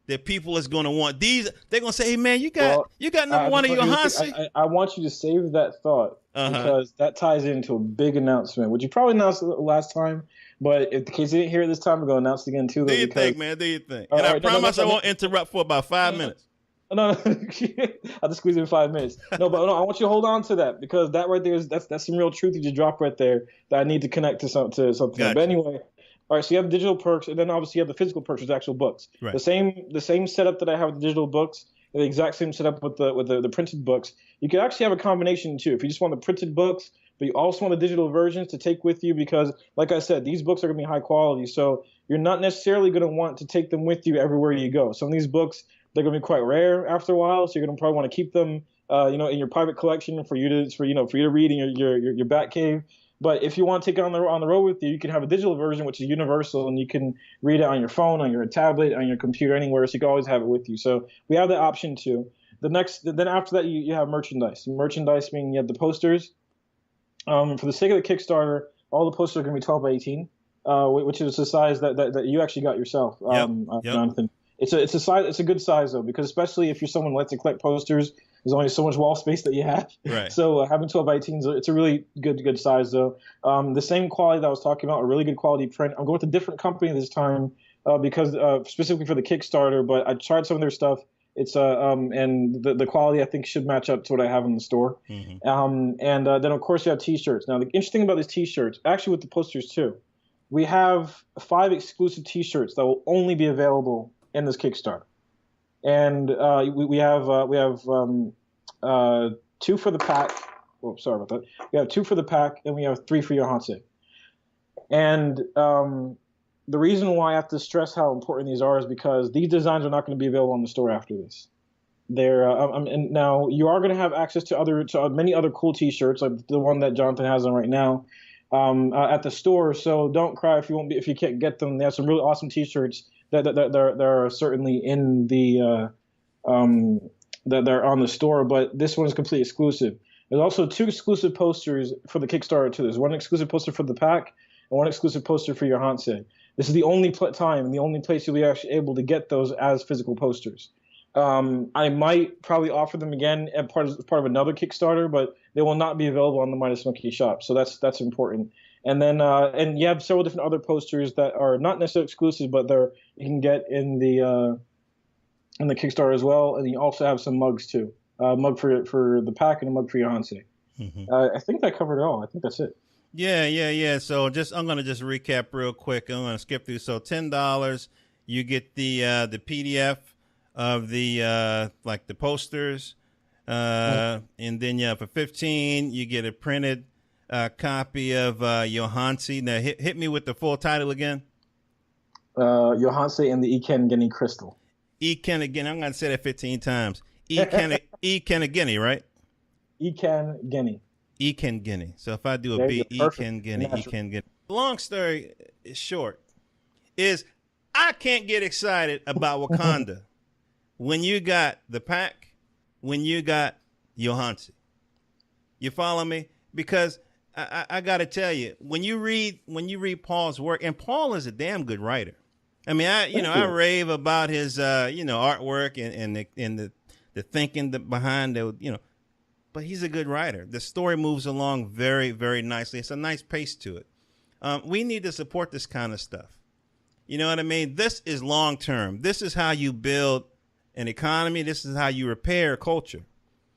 that people is gonna want. These they're gonna say, "Hey man, you got number one of your Hansi." I want you to save that thought because that ties into a big announcement, which you probably announced last time. But in case you didn't hear it this time, I'm gonna announce it again too. Do you think, man? Do you think? And I promise I won't interrupt for about 5 minutes. No, I'll just squeeze in 5 minutes. I want you to hold on to that because that right there that's some real truth you just dropped right there that I need to connect to something. Gotcha. But anyway, all right. So you have the digital perks, and then obviously you have the physical perks, which are actual books. Right. The same setup that I have with the digital books, the exact same setup with the printed books. You can actually have a combination too. If you just want the printed books, but you also want the digital versions to take with you, because like I said, these books are going to be high quality. So you're not necessarily going to want to take them with you everywhere you go. Some of these books, they're going to be quite rare after a while, so you're going to probably want to keep them, in your private collection for you to read in your bat cave. But if you want to take it on the road with you, you can have a digital version, which is universal, and you can read it on your phone, on your tablet, on your computer, anywhere. So you can always have it with you. So we have that option too. Then after that, you have merchandise. Merchandise meaning you have the posters. For the sake of the Kickstarter, all the posters are going to be 12 by 18, which is the size that you actually got yourself, Yep. Jonathan. It's a size. It's a good size though, because especially if you're someone who likes to collect posters, there's only so much wall space that you have. Right. So having 12 by 18s, it's a really good size though. The same quality that I was talking about, a really good quality print. I'm going with a different company this time because specifically for the Kickstarter, but I tried some of their stuff. It's and the quality I think should match up to what I have in the store. Mm-hmm. And then of course you have T-shirts. Now the interesting about these T-shirts, actually with the posters too, we have 5 exclusive T-shirts that will only be available in this Kickstarter, and we have 2 for the pack. Oh, sorry about that. We have 2 for the pack, and we have 3 for your Hansi. And the reason why I have to stress how important these are is because these designs are not going to be available in the store after this. They're and now you are going to have access to many other cool T-shirts, like the one that Jonathan has on right now, at the store. So don't cry if you can't get them. They have some really awesome T-shirts that are certainly in the that they're on the store, but this one is completely exclusive. There's also 2 exclusive posters for the Kickstarter too. There's one exclusive poster for the pack and one exclusive poster for your Hansi. This is the only time and the only place you'll be actually able to get those as physical posters. I might probably offer them again as part of another Kickstarter, but they will not be available on the Midas Monkey shop. So that's important. And then and you have several different other posters that are not necessarily exclusive, but you can get in the Kickstarter as well. And you also have some mugs too. Mug for the pack and a mug for your Hansi. Mm-hmm. I think that covered it all. I think that's it. Yeah. So I'm gonna just recap real quick. I'm gonna skip through. So $10, you get the PDF of the like the posters, and then for $15 you get a printed copy of your Hansi. Now hit me with the full title again. Your Hansi and the Iken Crystal. Iken again. I'm gonna say that 15 times. Iken right? Iken Guinea. So if I do a B, Iken Guinea. Long story short is I can't get excited about Wakanda when you got the pack, when you got your Hansi. You follow me? Because I got to tell you, when you read Paul's work, and Paul is a damn good writer. I mean, I rave about his artwork and the thinking behind the but he's a good writer. The story moves along very, very nicely. It's a nice pace to it. We need to support this kind of stuff. You know what I mean? This is long term. This is how you build an economy. This is how you repair culture.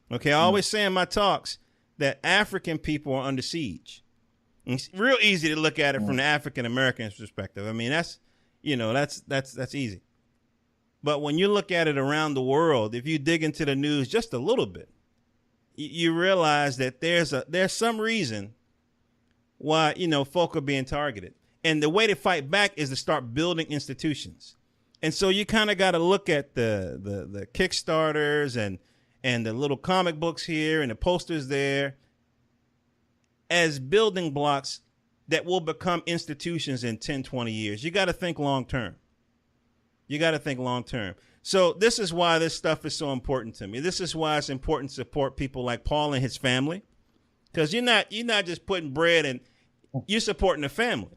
Okay, I always say in my talks that African people are under siege. It's real easy to look at it from the African American's perspective. I mean, that's easy. But when you look at it around the world, if you dig into the news just a little bit, you realize that there's some reason why, folk are being targeted. And the way to fight back is to start building institutions. And so you kind of got to look at the Kickstarters and the little comic books here and the posters there as building blocks that will become institutions in 10, 20 years. You got to think long term. So this is why this stuff is so important to me. This is why it's important to support people like Paul and his family, because you're not just putting bread and you're supporting the family.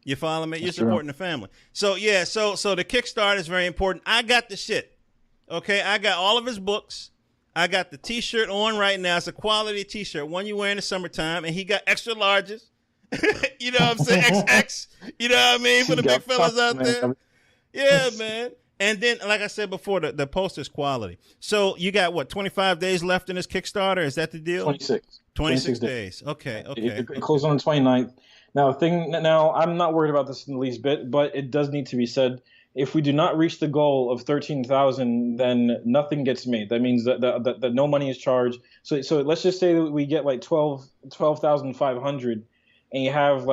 You follow me? You're supporting the family. So yeah, so the Kickstarter is very important. I got the shit. Okay, I got all of his books. I got the T-shirt on right now. It's a quality T-shirt, one you wear in the summertime, and he got extra larges. You know what I'm saying? XX. You know what I mean? For the big fellas out there. Yeah, man. And then, like I said before, the poster's quality. So you got, 25 days left in this Kickstarter? Is that the deal? 26 days. Okay. It closes on the 29th. Now, I'm not worried about this in the least bit, but it does need to be said. If we do not reach the goal of 13,000, then nothing gets made. That means that no money is charged. So let's just say that we get like 12,500, and you have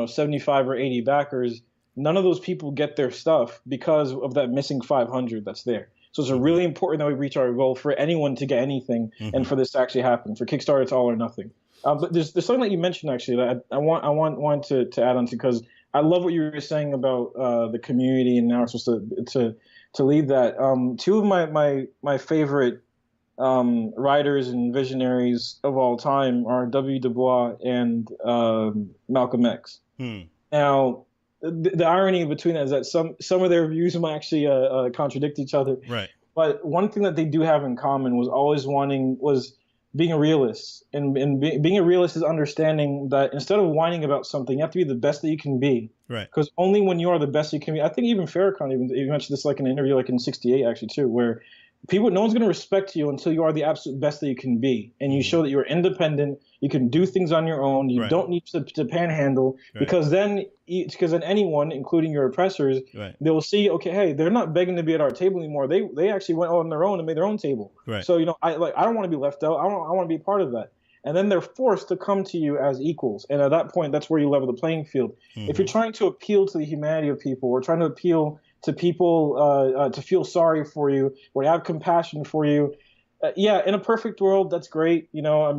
75 or 80 backers. None of those people get their stuff because of that missing 500 that's there. So it's really important that we reach our goal for anyone to get anything and for this to actually happen. For Kickstarter, it's all or nothing. But there's something that you mentioned actually that I want to add on to, because I love what you were saying about the community and now we're supposed to lead that. Two of my favorite writers and visionaries of all time are W. Du Bois and Malcolm X. Now, the irony between that is that some of their views might actually contradict each other. Right. But one thing that they do have in common was being a realist. And being a realist is understanding that instead of whining about something, you have to be the best that you can be. Right. Because only when you are the best you can be. I think even Farrakhan even mentioned this in an interview in '68 actually too, where no one's going to respect you until you are the absolute best that you can be, and you show that you're independent. You can do things on your own. You don't need to panhandle, because then anyone, including your oppressors, they will see, okay, hey, they're not begging to be at our table anymore. They actually went on their own and made their own table. Right. So I don't want to be left out. I want to be part of that. And then they're forced to come to you as equals. And at that point, that's where you level the playing field. If you're trying to appeal to the humanity of people, or trying to appeal to people to feel sorry for you, or to have compassion for you, in a perfect world, that's great. In a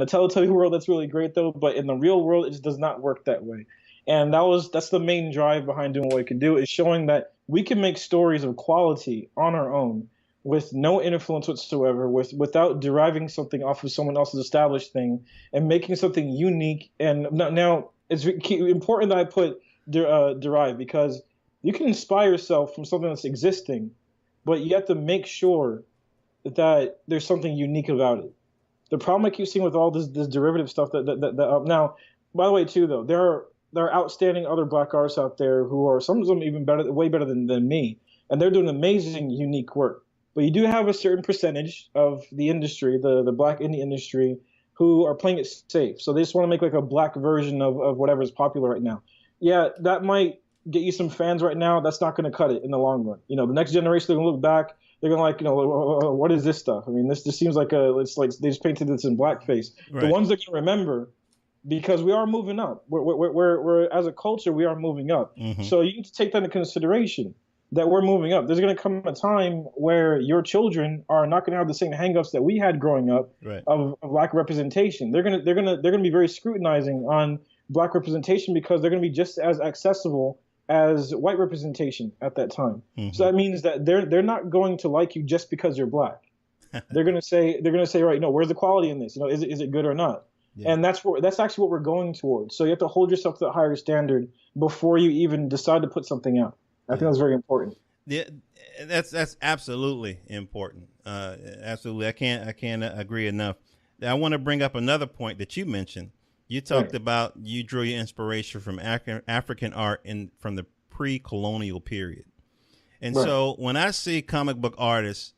Teletubby world, that's really great though. But in the real world, it just does not work that way. And that's the main drive behind doing what we can do, is showing that we can make stories of quality on our own, with no influence whatsoever, without deriving something off of someone else's established thing, and making something unique. And now it's important that I put derive, because you can inspire yourself from something that's existing, but you have to make sure that there's something unique about it. The problem I keep seeing with all this derivative stuff that now, by the way, too, though, there are outstanding other black artists out there who are, some of them even better, way better than me, and they're doing amazing, unique work. But you do have a certain percentage of the industry, the black indie industry, who are playing it safe. So they just want to make a black version of whatever is popular right now. Yeah, that might get you some fans right now. That's not going to cut it in the long run. The next generation, they're going to look back. They're going to what is this stuff? I mean, this just seems it's like they just painted this in blackface. Right. The ones that can remember, because we are moving up. We're as a culture, we are moving up. So you need to take that into consideration, that we're moving up. There's going to come a time where your children are not going to have the same hangups that we had growing up of lack of representation. They're going to be very scrutinizing on black representation, because they're going to be just as accessible as white representation at that time. So that means that they're not going to like you just because you're black. They're going to say, right, no, where's the quality in this? Is it good or not? Yeah. And that's actually what we're going towards. So you have to hold yourself to a higher standard before you even decide to put something out. I think that's very important. Yeah, that's absolutely important. Absolutely. I can't agree enough. I want to bring up another point that you mentioned. You talked about, you drew your inspiration from African art from the pre-colonial period. And so when I see comic book artists,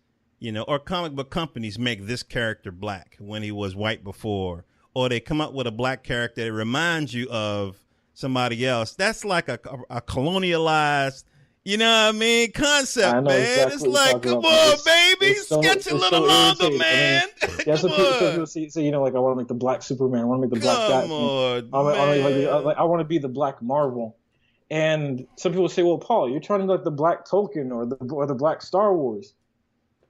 or comic book companies make this character black when he was white before, or they come up with a black character that reminds you of somebody else, that's like a colonialized, you know what I mean, concept, man. Exactly it's like, come on, baby, sketch a little longer, man. Yeah, so people say, you know, like, I want to make the black Superman, I want to make the black Batman. I want to be the black Marvel. And some people say, well, Paul, you're trying to be like the black Tolkien or the black Star Wars.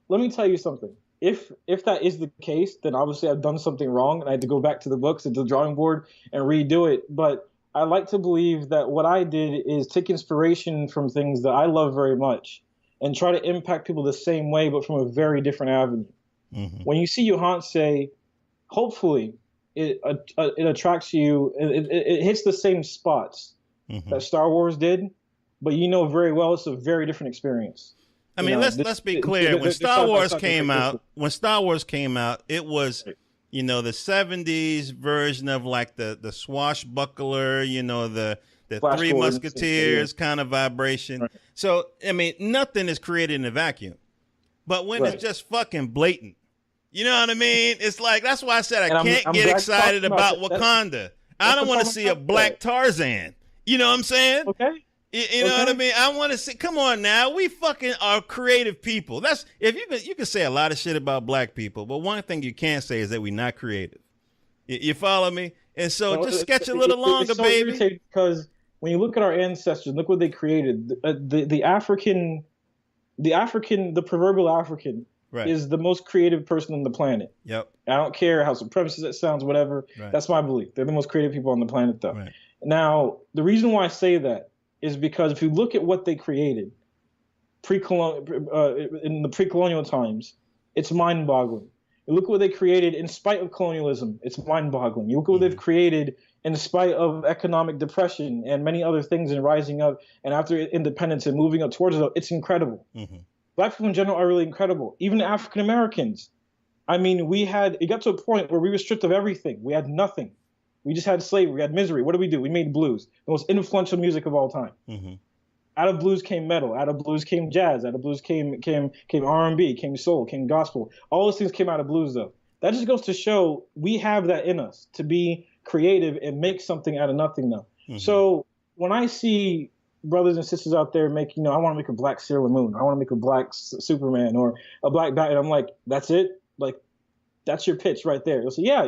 Let me tell you something. If that is the case, then obviously I've done something wrong and I had to go back to the books and to the drawing board and redo it. But I like to believe that what I did is take inspiration from things that I love very much and try to impact people the same way, but from a very different avenue. Mm-hmm. When you see Johan say, hopefully it attracts you, it hits the same spots that Star Wars did, but you know very well it's a very different experience. I mean, let's be clear. When Star Wars came out, it was, you know, the 70s version of like the swashbuckler, you know, the Flash Three Gordon, Musketeers kind of vibration. Right. So, I mean, nothing is created in a vacuum. But when it's just fucking blatant, you know what I mean? It's like, that's why I said I can't get excited about Wakanda. I don't want to see a black Tarzan. You know what I'm saying? Okay. You know what I mean? I want to see. Come on now, we fucking are creative people. That's if you can say a lot of shit about black people, but one thing you can't say is that we're not creative. You follow me? And so just sketch a little longer, so baby. Because when you look at our ancestors, look what they created. The proverbial African is the most creative person on the planet. Yep. I don't care how supremacist it sounds, whatever. Right. That's my belief. They're the most creative people on the planet, though. Right. Now, the reason why I say that is because if you look at what they created in the pre-colonial times, it's mind-boggling. You look at what they created in spite of colonialism, it's mind-boggling. You look at what they've created in spite of economic depression and many other things and rising up, and after independence and moving up towards it, it's incredible. Mm-hmm. Black people in general are really incredible. Even African Americans. I mean, it got to a point where we were stripped of everything. We had nothing. We just had slavery. We had misery. What did? We made blues, the most influential music of all time. Mm-hmm. Out of blues came metal. Out of blues came jazz. Out of blues came R&B, came soul, came gospel. All those things came out of blues, though. That just goes to show we have that in us to be creative and make something out of nothing, though. Mm-hmm. So when I see brothers and sisters out there making, I want to make a black Sailor Moon. I want to make a black Superman or a black Batman. I'm like, that's it? Like, that's your pitch right there. You'll say, yeah,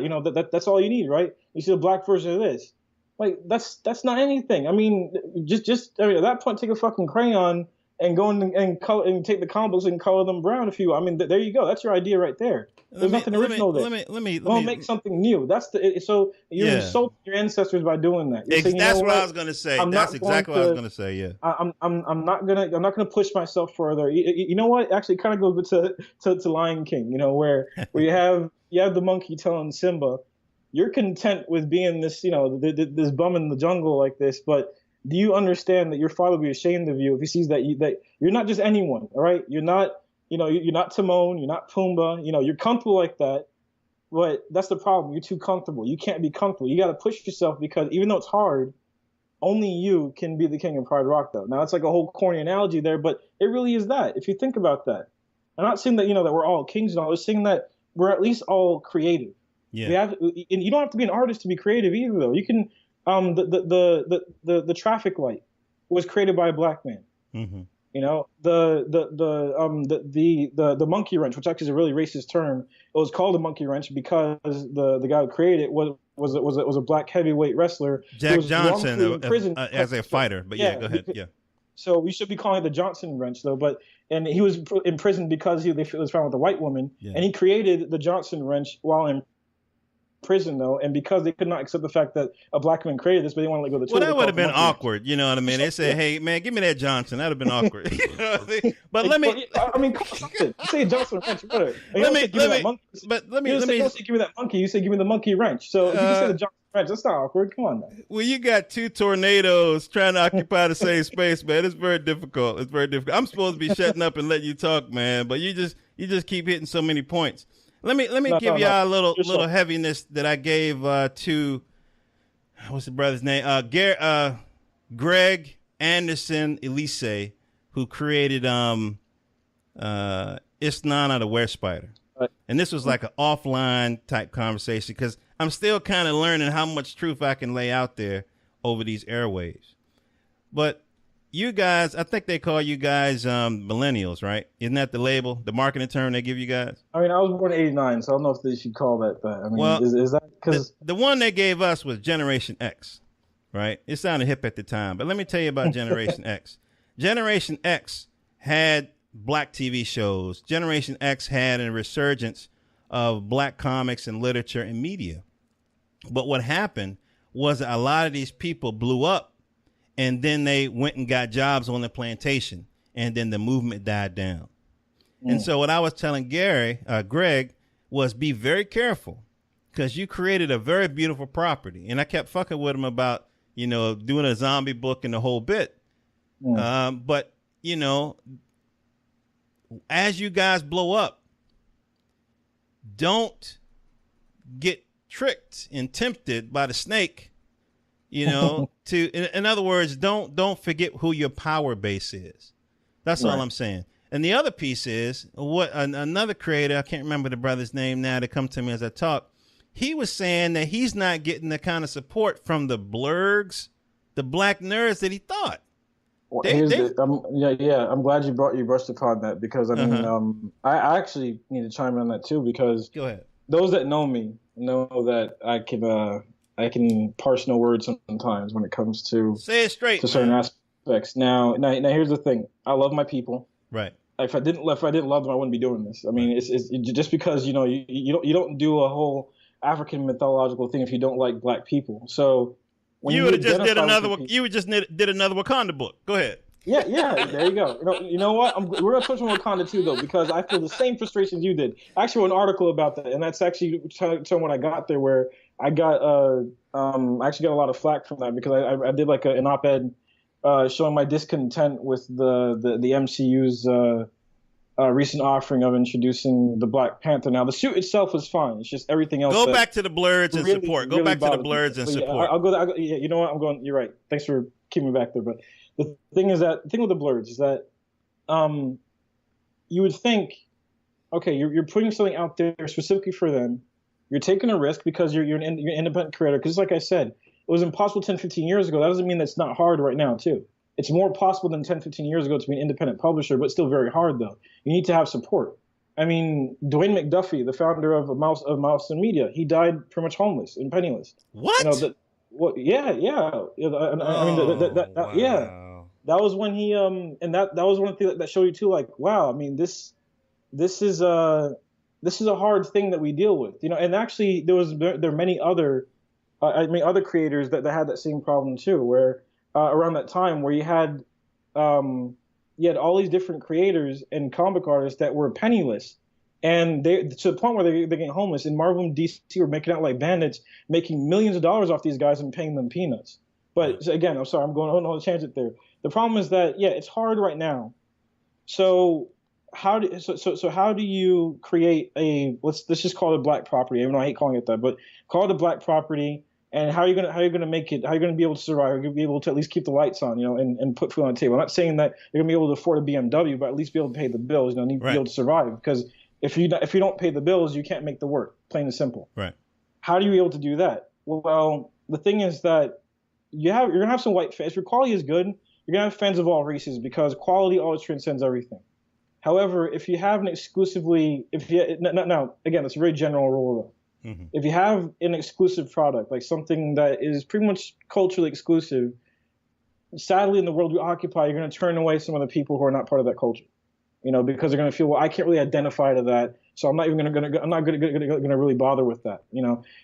that's all you need, right? You see the black version of this. Like, that's not anything. I mean, at that point, take a fucking crayon and go in and color and take the comic books and color them brown if you. I mean, there you go. That's your idea right there. There's nothing original there. Let me make something new. So you're insulting your ancestors by doing that. That's what I was gonna say. That's exactly what I was gonna say. Yeah. I'm not gonna push myself further. You know what? Actually, it kind of goes to Lion King. Where you have the monkey telling Simba, you're content with being this, this bum in the jungle like this, but do you understand that your father will be ashamed of you if he sees that you're not just anyone, all right? You're not, you're not Timon, you're not Pumbaa, you're comfortable like that, but that's the problem. You're too comfortable. You can't be comfortable. You got to push yourself because even though it's hard, only you can be the king of Pride Rock, though. Now, it's like a whole corny analogy there, but it really is that. If you think about that, I'm not saying that, that we're all kings and all. I'm saying that we're at least all creative. Yeah. And you don't have to be an artist to be creative either, though. You can. The traffic light was created by a black man. Mm-hmm. The monkey wrench, which actually is a really racist term, it was called a monkey wrench because the guy who created it was a black heavyweight wrestler. Jack Johnson, in prison as a fighter. But go ahead. Yeah. So we should be calling it the Johnson wrench, though. And he was in prison because he was found with a white woman, and he created the Johnson wrench while in prison, though, and because they could not accept the fact that a black man created this, but they want to let go of the tool. Well, that would have been awkward, you know what I mean? They said, "Hey, man, give me that Johnson." That would have been awkward. You know what I mean? But let me. I mean, you say Johnson wrench, brother. Let me. Give me that monkey. You say, give me the monkey wrench. So if you say the Johnson wrench, that's not awkward. Come on, man. Well, you got two tornadoes trying to occupy the same space, man. It's very difficult. I'm supposed to be shutting up and letting you talk, man, but you just keep hitting so many points. Let me give y'all a little heaviness that I gave to what's the brother's name? Greg Anderson Elise, who created Isnan of the Were Spider. And this was like an offline type conversation because I'm still kind of learning how much truth I can lay out there over these airwaves. But you guys, I think they call you guys millennials, right? Isn't that the label, the marketing term they give you guys? I mean, I was born in '89, so I don't know if they should call that that. I mean, well, is that because the one they gave us was Generation X, right? It sounded hip at the time, but let me tell you about Generation X. Generation X had black TV shows. Generation X had a resurgence of black comics and literature and media. But what happened was a lot of these people blew up, and then they went and got jobs on the plantation, and then the movement died down. And so what I was telling Greg, was be very careful, because you created a very beautiful property. And I kept fucking with him about, doing a zombie book and the whole bit. But, as you guys blow up, don't get tricked and tempted by the snake, in other words, don't forget who your power base is. That's all I'm saying. And the other piece is what another creator, I can't remember the brother's name now, to come to me as I talk. He was saying that he's not getting the kind of support from the blurgs, the black nerds that he thought. Well, I'm glad you brushed upon that, because I mean, I actually need to chime in on that too, because go ahead. Those that know me know that I can parse no words sometimes when it comes to say it straight to certain aspects. Now here's the thing. I love my people. Right. If I didn't love them, I wouldn't be doing this. I mean, it's just because you don't do a whole African mythological thing if you don't like black people. So when you would have just did another Wakanda book. Go ahead. Yeah, there you go. You know what? We're gonna touch on Wakanda too, though, because I feel the same frustrations you did. I actually wrote an article about that, and that's actually when I got there, where I got I actually got a lot of flack from that, because I did like an op-ed showing my discontent with the MCU's recent offering of introducing the Black Panther. Now the suit itself was fine. It's just everything else. Go back to the Blerds and support. Go back to the Blerds and support. I'll go. You know what? I'm going. You're right. Thanks for keeping me back there, but. The thing with the Blerds is that you would think, okay, you're putting something out there specifically for them. You're taking a risk because you're an independent creator. Because like I said, it was impossible 10, 15 years ago. That doesn't mean that's not hard right now, too. It's more possible than 10, 15 years ago to be an independent publisher, but still very hard, though. You need to have support. I mean, Dwayne McDuffie, the founder of Mouse and Media, he died pretty much homeless and penniless. What? Well, yeah. I mean, yeah. That was when he and that was one thing that showed you too, like, wow, I mean, this is a hard thing that we deal with, and actually there are many other other creators that had that same problem too, where around that time where you had all these different creators and comic artists that were penniless, and they to the point where they're getting homeless, and Marvel and DC were making out like bandits, making millions of dollars off these guys and paying them peanuts. But again, I'm sorry, I'm going on a tangent there. The problem is that, it's hard right now. So how do you create a let's just call it a black property? Even though I hate calling it that, but call it a black property. And how are you gonna make it? How are you gonna be able to survive? Are you gonna be able to at least keep the lights on, and put food on the table? I'm not saying that you're gonna be able to afford a BMW, but at least be able to pay the bills. Need to be able to survive, because if you don't pay the bills, you can't make the work. Plain and simple. Right. How do you be able to do that? Well, the thing is that you're gonna have some white fans. If your quality is good, you're going to have fans of all races, because quality always transcends everything. However, if you have again, it's a very general rule, though. Mm-hmm. If you have an exclusive product, like something that is pretty much culturally exclusive, sadly, in the world we occupy, you're going to turn away some of the people who are not part of that culture, because they're going to feel, well, I can't really identify to that, so I'm not going to really bother with that,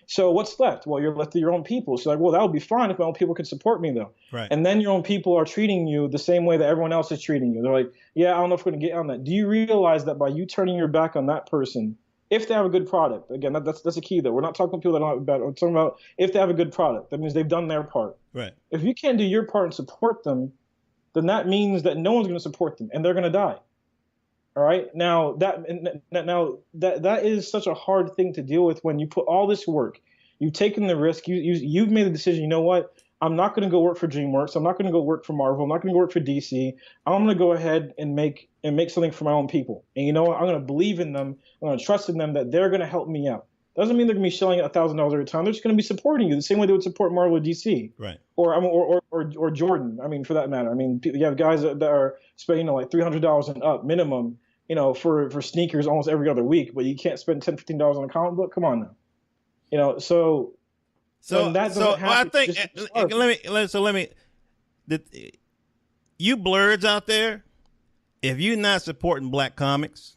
So what's left? Well, you're left to your own people. So like, well, that would be fine if my own people could support me, though. Right. And then your own people are treating you the same way that everyone else is treating you. They're like, yeah, I don't know if we're going to get on that. Do you realize that by you turning your back on that person, if they have a good product, again, that's a key, though. We're not talking about people that don't have bad. We're talking about if they have a good product. That means they've done their part. Right. If you can't do your part and support them, then that means that no one's going to support them, and they're going to die. All right. Now that is such a hard thing to deal with when you put all this work, you've taken the risk, you've made the decision. You know what? I'm not going to go work for DreamWorks. I'm not going to go work for Marvel. I'm not going to go work for DC. I'm going to go ahead and make something for my own people. And you know what? I'm going to believe in them. I'm going to trust in them that they're going to help me out. doesn't mean they're going to be shelling $1,000 every time. They're just going to be supporting you the same way they would support Marvel or DC, right? Or Jordan. I mean, for that matter. I mean, you have guys that are spending like $300 and up minimum, for sneakers almost every other week, but you can't spend $10, $15 on a comic book. Come on now, so that doesn't happen, I think you Blerds out there, if you're not supporting black comics,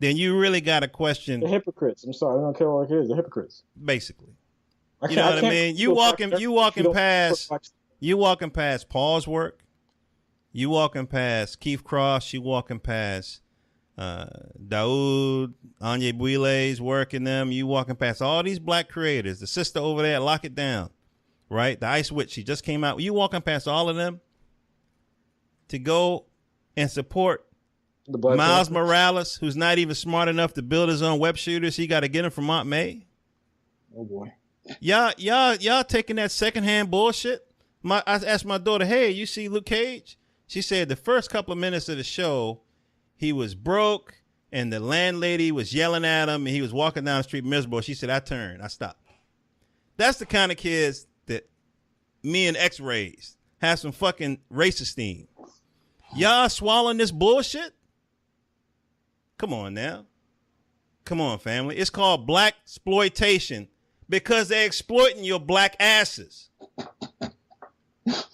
then you really got to question the hypocrites. I'm sorry, I don't care what it is. The hypocrites, basically. You know what I mean? You walking past Paul's work. You walking past Keith Cross. You walking past Daoud, Anya Buile's work in them. You walking past all these black creators. The sister over there, Lock It Down, right? The Ice Witch, she just came out. You walking past all of them to go and support Miles Morales, who's not even smart enough to build his own web shooters. He got to get them from Aunt May. Oh boy, y'all taking that secondhand bullshit. I asked my daughter, "Hey, you see Luke Cage?" She said the first couple of minutes of the show, he was broke and the landlady was yelling at him and he was walking down the street miserable. She said, I stopped. That's the kind of kids that me and X raised. Have some fucking race esteem. Y'all swallowing this bullshit? Come on now. Come on, family. It's called black exploitation because they're exploiting your black asses.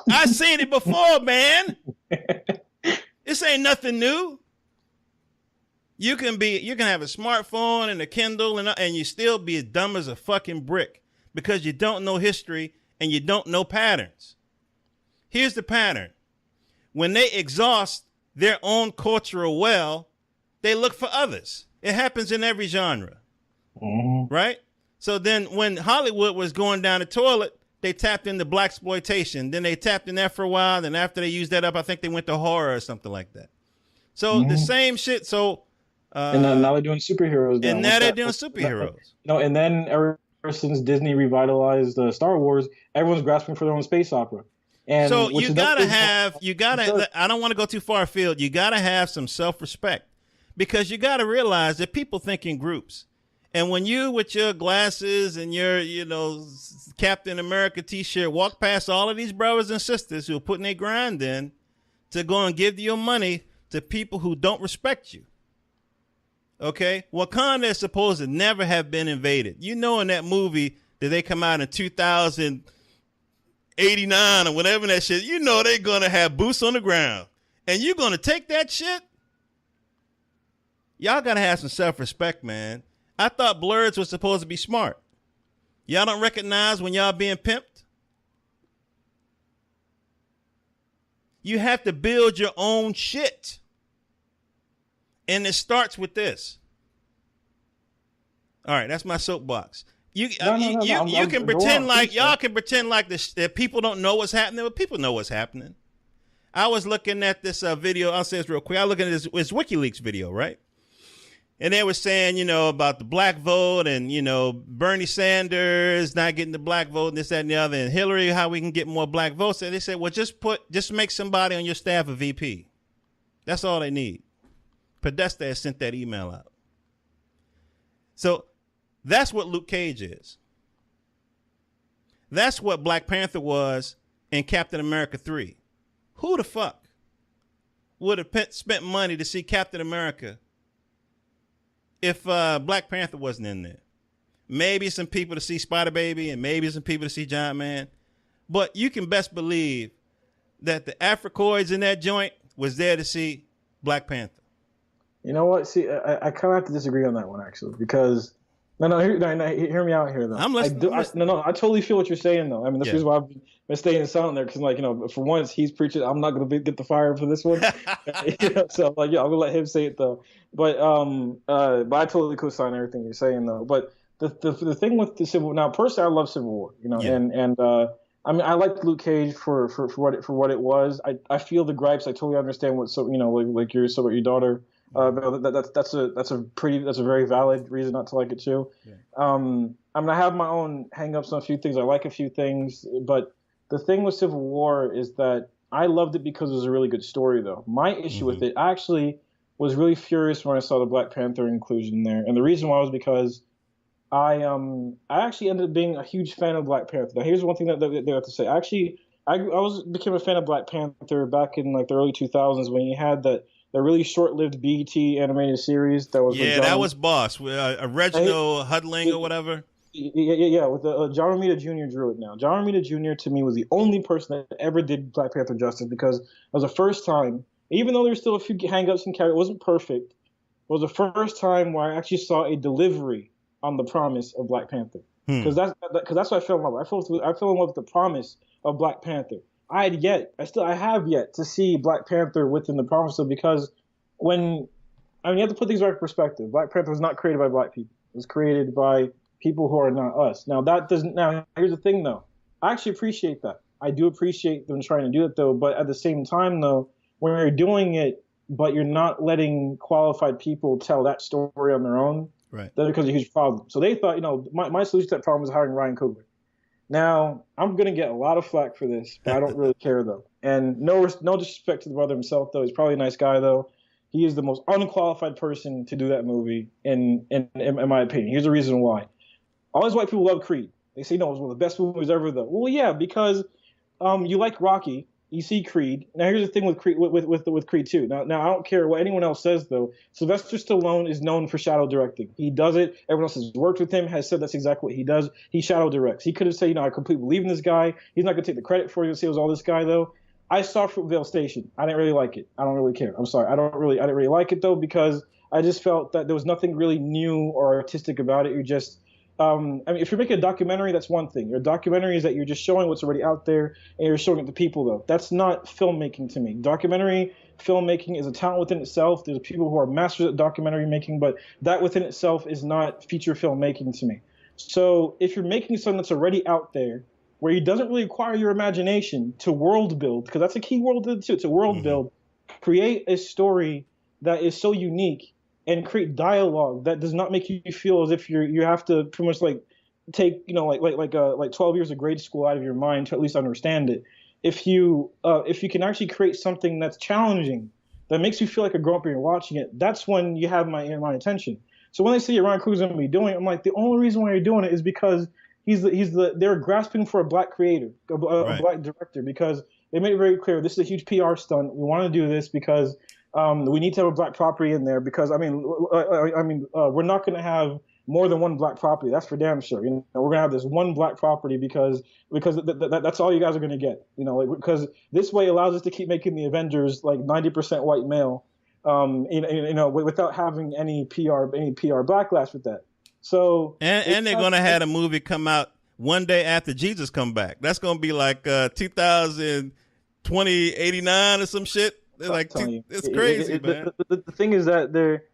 I seen it before, man. This ain't nothing new. You can have a smartphone and a Kindle and you still be as dumb as a fucking brick because you don't know history and you don't know patterns. Here's the pattern. When they exhaust their own cultural well, they look for others. It happens in every genre, right? So then when Hollywood was going down the toilet, they tapped into black exploitation. Then they tapped in that for a while. Then after they used that up, I think they went to horror or something like that. So the same shit. So and now they're doing superheroes. And now they're doing superheroes. And then ever since Disney revitalized Star Wars, everyone's grasping for their own space opera. And so I don't want to go too far afield. You gotta have some self-respect because you gotta realize that people think in groups. And when you with your glasses and your, Captain America t-shirt walk past all of these brothers and sisters who are putting their grind in to go and give your money to people who don't respect you. Okay? Wakanda is supposed to never have been invaded. In that movie that they come out in 2089 or whatever that shit, they're going to have boots on the ground. And you're going to take that shit? Y'all got to have some self-respect, man. I thought Blerds was supposed to be smart. Y'all don't recognize when y'all being pimped? You have to build your own shit. And it starts with this. All right, that's my soapbox. You can pretend like that people don't know what's happening, but people know what's happening. I was looking at this video. I'll say this real quick. I was looking at this WikiLeaks video, right? And they were saying, about the black vote and, Bernie Sanders not getting the black vote and this, that, and the other, and Hillary, how we can get more black votes. And they said, well, just make somebody on your staff a VP. That's all they need. Podesta has sent that email out. So that's what Luke Cage is. That's what Black Panther was in Captain America 3. Who the fuck would have spent money to see Captain America if Black Panther wasn't in there? Maybe some people to see Spider Baby and maybe some people to see Giant Man. But you can best believe that the Africoids in that joint was there to see Black Panther. You know what? See, I kind of have to disagree on that one, actually, because hear me out here, though. I'm listening. I totally feel what you're saying, though. I mean, that's the reason why I've been staying silent there, because, for once, he's preaching. I'm not going to get the fire for this one. So, I'm going to let him say it, though. But I totally co-sign everything you're saying, though. But the thing with the Civil War, now, personally, I love Civil War, and I mean, I liked Luke Cage for what it was. I feel the gripes. I totally understand what like your daughter. That's a very valid reason not to like it too. Yeah. I mean, I have my own hang-ups on a few things. I like a few things, but the thing with Civil War is that I loved it because it was a really good story, though. My issue with it, I actually was really furious when I saw the Black Panther inclusion there, and the reason why was because I actually ended up being a huge fan of Black Panther. Now, here's one thing that they have to say. Actually, I became a fan of Black Panther back in like the early 2000s when you had the really short-lived BET animated series that was that was Boss, Reginald Hudling or whatever. Yeah, with John Romita Jr. drew it. Now, John Romita Jr. to me was the only person that ever did Black Panther justice because it was the first time, even though there's still a few hang-ups and it wasn't perfect. It was the first time where I actually saw a delivery on the promise of Black Panther. Because that's what I fell in love with. I fell in love with the promise of Black Panther. I have yet to see Black Panther within the promise of, because you have to put things right in perspective. Black Panther was not created by Black people. It was created by people who are not us. Now here's the thing though. I actually appreciate that. I do appreciate them trying to do it though, but at the same time though, when you're doing it, but you're not letting qualified people tell that story on their own, right? That becomes a huge problem. So they thought, my solution to that problem was hiring Ryan Coogler. Now, I'm going to get a lot of flack for this, but I don't really care, though. And no disrespect to the brother himself, though. He's probably a nice guy, though. He is the most unqualified person to do that movie, in my opinion. Here's the reason why. All these white people love Creed. They say, no, it was one of the best movies ever, though. Well, yeah, because you like Rocky. You see Creed. Now, here's the thing with Creed, with Creed 2. Now, I don't care what anyone else says, though. Sylvester Stallone is known for shadow directing. He does it. Everyone else has worked with him, has said that's exactly what he does. He shadow directs. He could have said, I completely believe in this guy. He's not going to take the credit for it. He'll say it was all this guy, though. I saw Fruitvale Station. I didn't really like it. I don't really care. I'm sorry. I didn't really like it, though, because I just felt that there was nothing really new or artistic about it. You're just... if you're making a documentary, that's one thing. Your documentary is that you're just showing what's already out there and you're showing it to people, though. That's not filmmaking to me. Documentary filmmaking is a talent within itself. There's people who are masters at documentary making, but that within itself is not feature filmmaking to me. So if you're making something that's already out there, where it doesn't really require your imagination to world build, because that's a key word too. It's a world build. Create a story that is so unique and create dialogue that does not make you feel as if you have to pretty much like take like 12 years of grade school out of your mind to at least understand it. If you can actually create something that's challenging, that makes you feel like a grown up when you're watching it, that's when you have my attention. So when they say Ryan Coogler's going to be doing it, I'm like, the only reason why you're doing it is because they're grasping for a black creator, a black director, because they made it very clear this is a huge PR stunt. We want to do this because we need to have a black property in there because we're not going to have more than one black property. That's for damn sure. We're going to have this one black property because that's all you guys are going to get. Because this way allows us to keep making the Avengers like 90% white male, without having any PR backlash with that. So and they're going to have a movie come out one day after Jesus come back. That's going to be like 2089 or some shit. They're like, it's crazy, man. The thing is that they're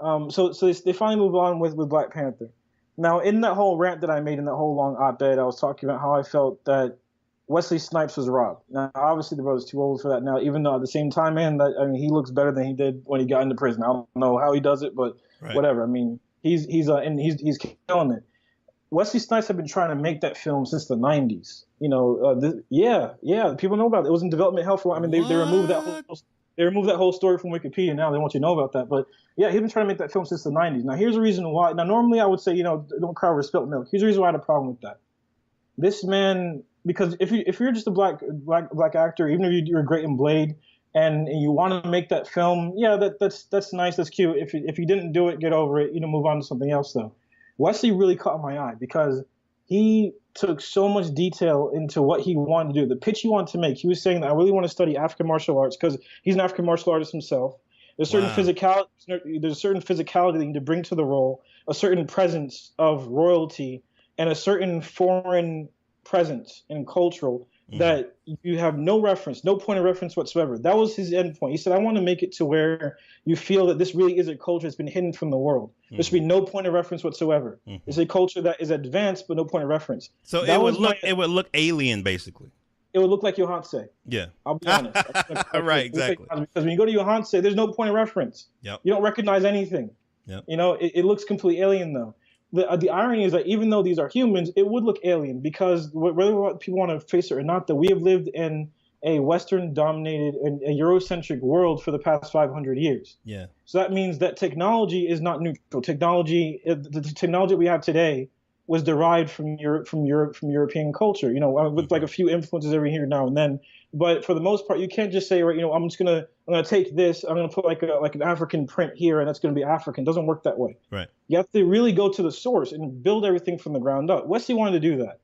so they finally move on with Black Panther. Now, in that whole rant that I made in that whole long op-ed, I was talking about how I felt that Wesley Snipes was robbed. Now, obviously, the brother's too old for that now, even though at the same time, man, he looks better than he did when he got into prison. I don't know how he does it, but whatever. I mean, he's killing it. Wesley Snipes had been trying to make that film since the 90s. People know about it. It was in development hell for. I mean, they removed that whole story from Wikipedia. Now they want you to know about that. But yeah, he's been trying to make that film since the 90s. Now here's the reason why. Now normally I would say don't cry over spilt milk. Here's the reason why I had a problem with that. This man, because if you're just a black actor, even if you're great in Blade, and you want to make that film, that's nice, that's cute. If you didn't do it, get over it. Move on to something else though. Wesley really caught my eye because he took so much detail into what he wanted to do, the pitch he wanted to make. He was saying that I really want to study African martial arts because he's an African martial artist himself. There's certain physicality that you need to bring to the role, a certain presence of royalty, and a certain foreign presence and cultural that you have no point of reference whatsoever. That was his end point. He said, I want to make it to where you feel that this really is a culture that's been hidden from the world. There should be no point of reference whatsoever. It's a culture that is advanced, but no point of reference. So it would look alien, basically. It would look like Johanse. Yeah. I'll be honest. Right, exactly. Because when you go to Johanse, there's no point of reference. Yep. You don't recognize anything. Yep. It looks completely alien, though. The irony is that even though these are humans, it would look alien because whether people want to face it or not, that we have lived in a Western-dominated and a Eurocentric world for the past 500 years. Yeah. So that means that technology is not neutral. Technology, the technology we have today, was derived from European culture. You know, with like a few influences every here now and then. But for the most part, you can't just say, right, you know, I'm gonna take this, I'm gonna put like an African print here, and that's gonna be African. It doesn't work that way. Right. You have to really go to the source and build everything from the ground up. Wesley wanted to do that.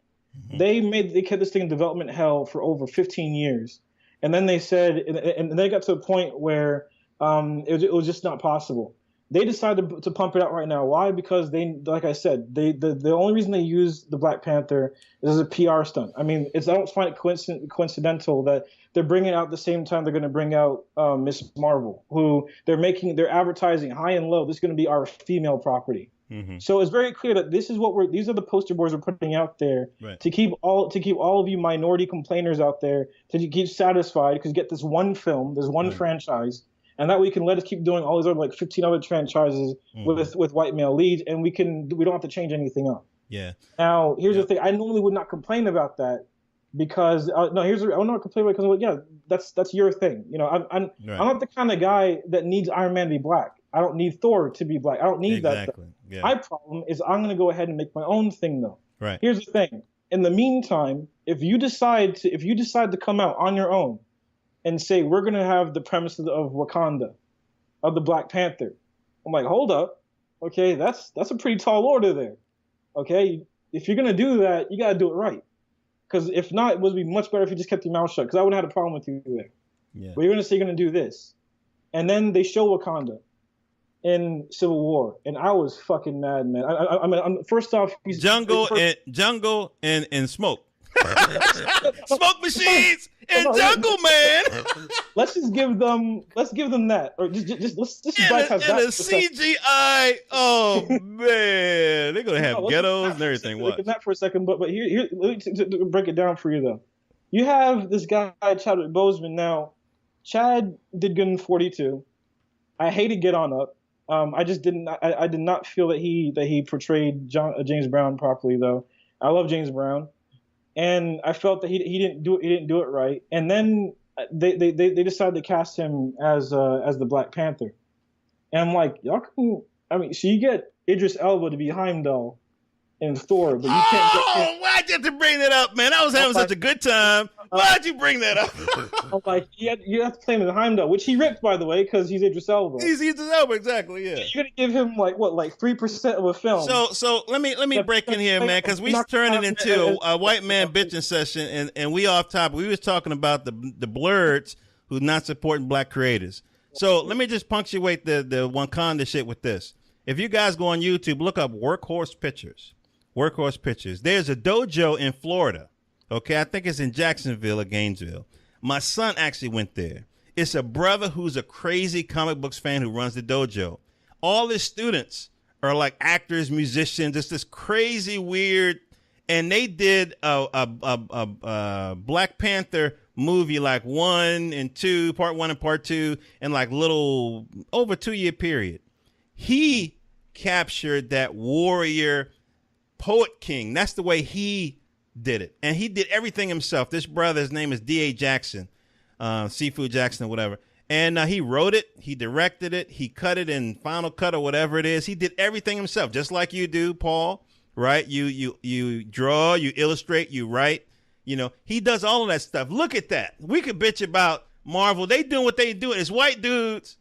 They kept this thing in development hell for over 15 years, and then they said, and they got to a point where it was just not possible. They decided to pump it out right now. Why? Because like I said, the only reason they use the Black Panther is as a PR stunt. I mean, I don't find it coincidental that they're bringing it out at the same time they're going to bring out Miss Marvel, who they're advertising high and low. This is going to be our female property. So it's very clear that these are the poster boards we're putting out there to keep all of you minority complainers out there to keep satisfied, because you get this one film, this one franchise, and that we can let us keep doing all these other like 15 other franchises with white male leads, and we don't have to change anything up. Yeah. Now here's the thing: I normally would not complain about that because I would not complain about it because that's your thing. You know, I'm not the kind of guy that needs Iron Man to be black. I don't need Thor to be black. I don't need that. Yeah. My problem is I'm going to go ahead and make my own thing, though. Right. Here's the thing. In the meantime, if you decide to come out on your own and say we're going to have the premise of Wakanda, of the Black Panther, I'm like, hold up, okay, that's a pretty tall order there. Okay, if you're going to do that, you got to do it right. Because if not, it would be much better if you just kept your mouth shut. Because I wouldn't have had a problem with you there. Yeah. But you're going to say you're going to do this, and then they show Wakanda in Civil War, and I was fucking mad, man. I mean, first off, jungle and smoke, smoke machines and jungle, man. Let's give them that, or let's bypass that. And a CGI. Oh man, they're gonna have ghettos and everything. What? That for a second, but here, let me break it down for you though. You have this guy Chadwick Boseman. Now, Chad did good in 42. I hated Get On Up. I did not feel that he portrayed James Brown properly, though. I love James Brown, and I felt that he didn't do it right. And then they decided to cast him as the Black Panther, and I'm like, y'all can. I mean, so you get Idris Elba to be Heimdall in Thor, but you can't get him. Why'd you have to bring that up, man? I was having such a good time. Why'd you bring that up? I'm like, you have to play him as Heimdall, which he ripped, by the way, because he's Idris Elba. He's Idris Elba, exactly, yeah. You're gonna give him like 3% of a film. So let me break in here, man, because we turned it into a white man bitching session, and we off topic. We was talking about the Blerds who's not supporting black creators. So let me just punctuate the Wakanda shit with this. If you guys go on YouTube, look up Workhorse Pictures. Workhorse Pictures. There's a dojo in Florida. Okay, I think it's in Jacksonville or Gainesville. My son actually went there. It's a brother who's a crazy comic books fan who runs the dojo. All his students are like actors, musicians. It's this crazy, weird, and they did a Black Panther movie, like 1 and 2, part 1 and part 2, in like little over 2-year period. He captured that warrior poet king. That's the way he did it. And he did everything himself. This brother, his name is D.A. Jackson, Seafood Jackson or whatever. And he wrote it, he directed it, he cut it in Final Cut or whatever it is. He did everything himself, just like you do, Paul, right? You draw, you illustrate, you write. You know, he does all of that stuff. Look at that. We could bitch about Marvel. They doing what they do. It's white dudes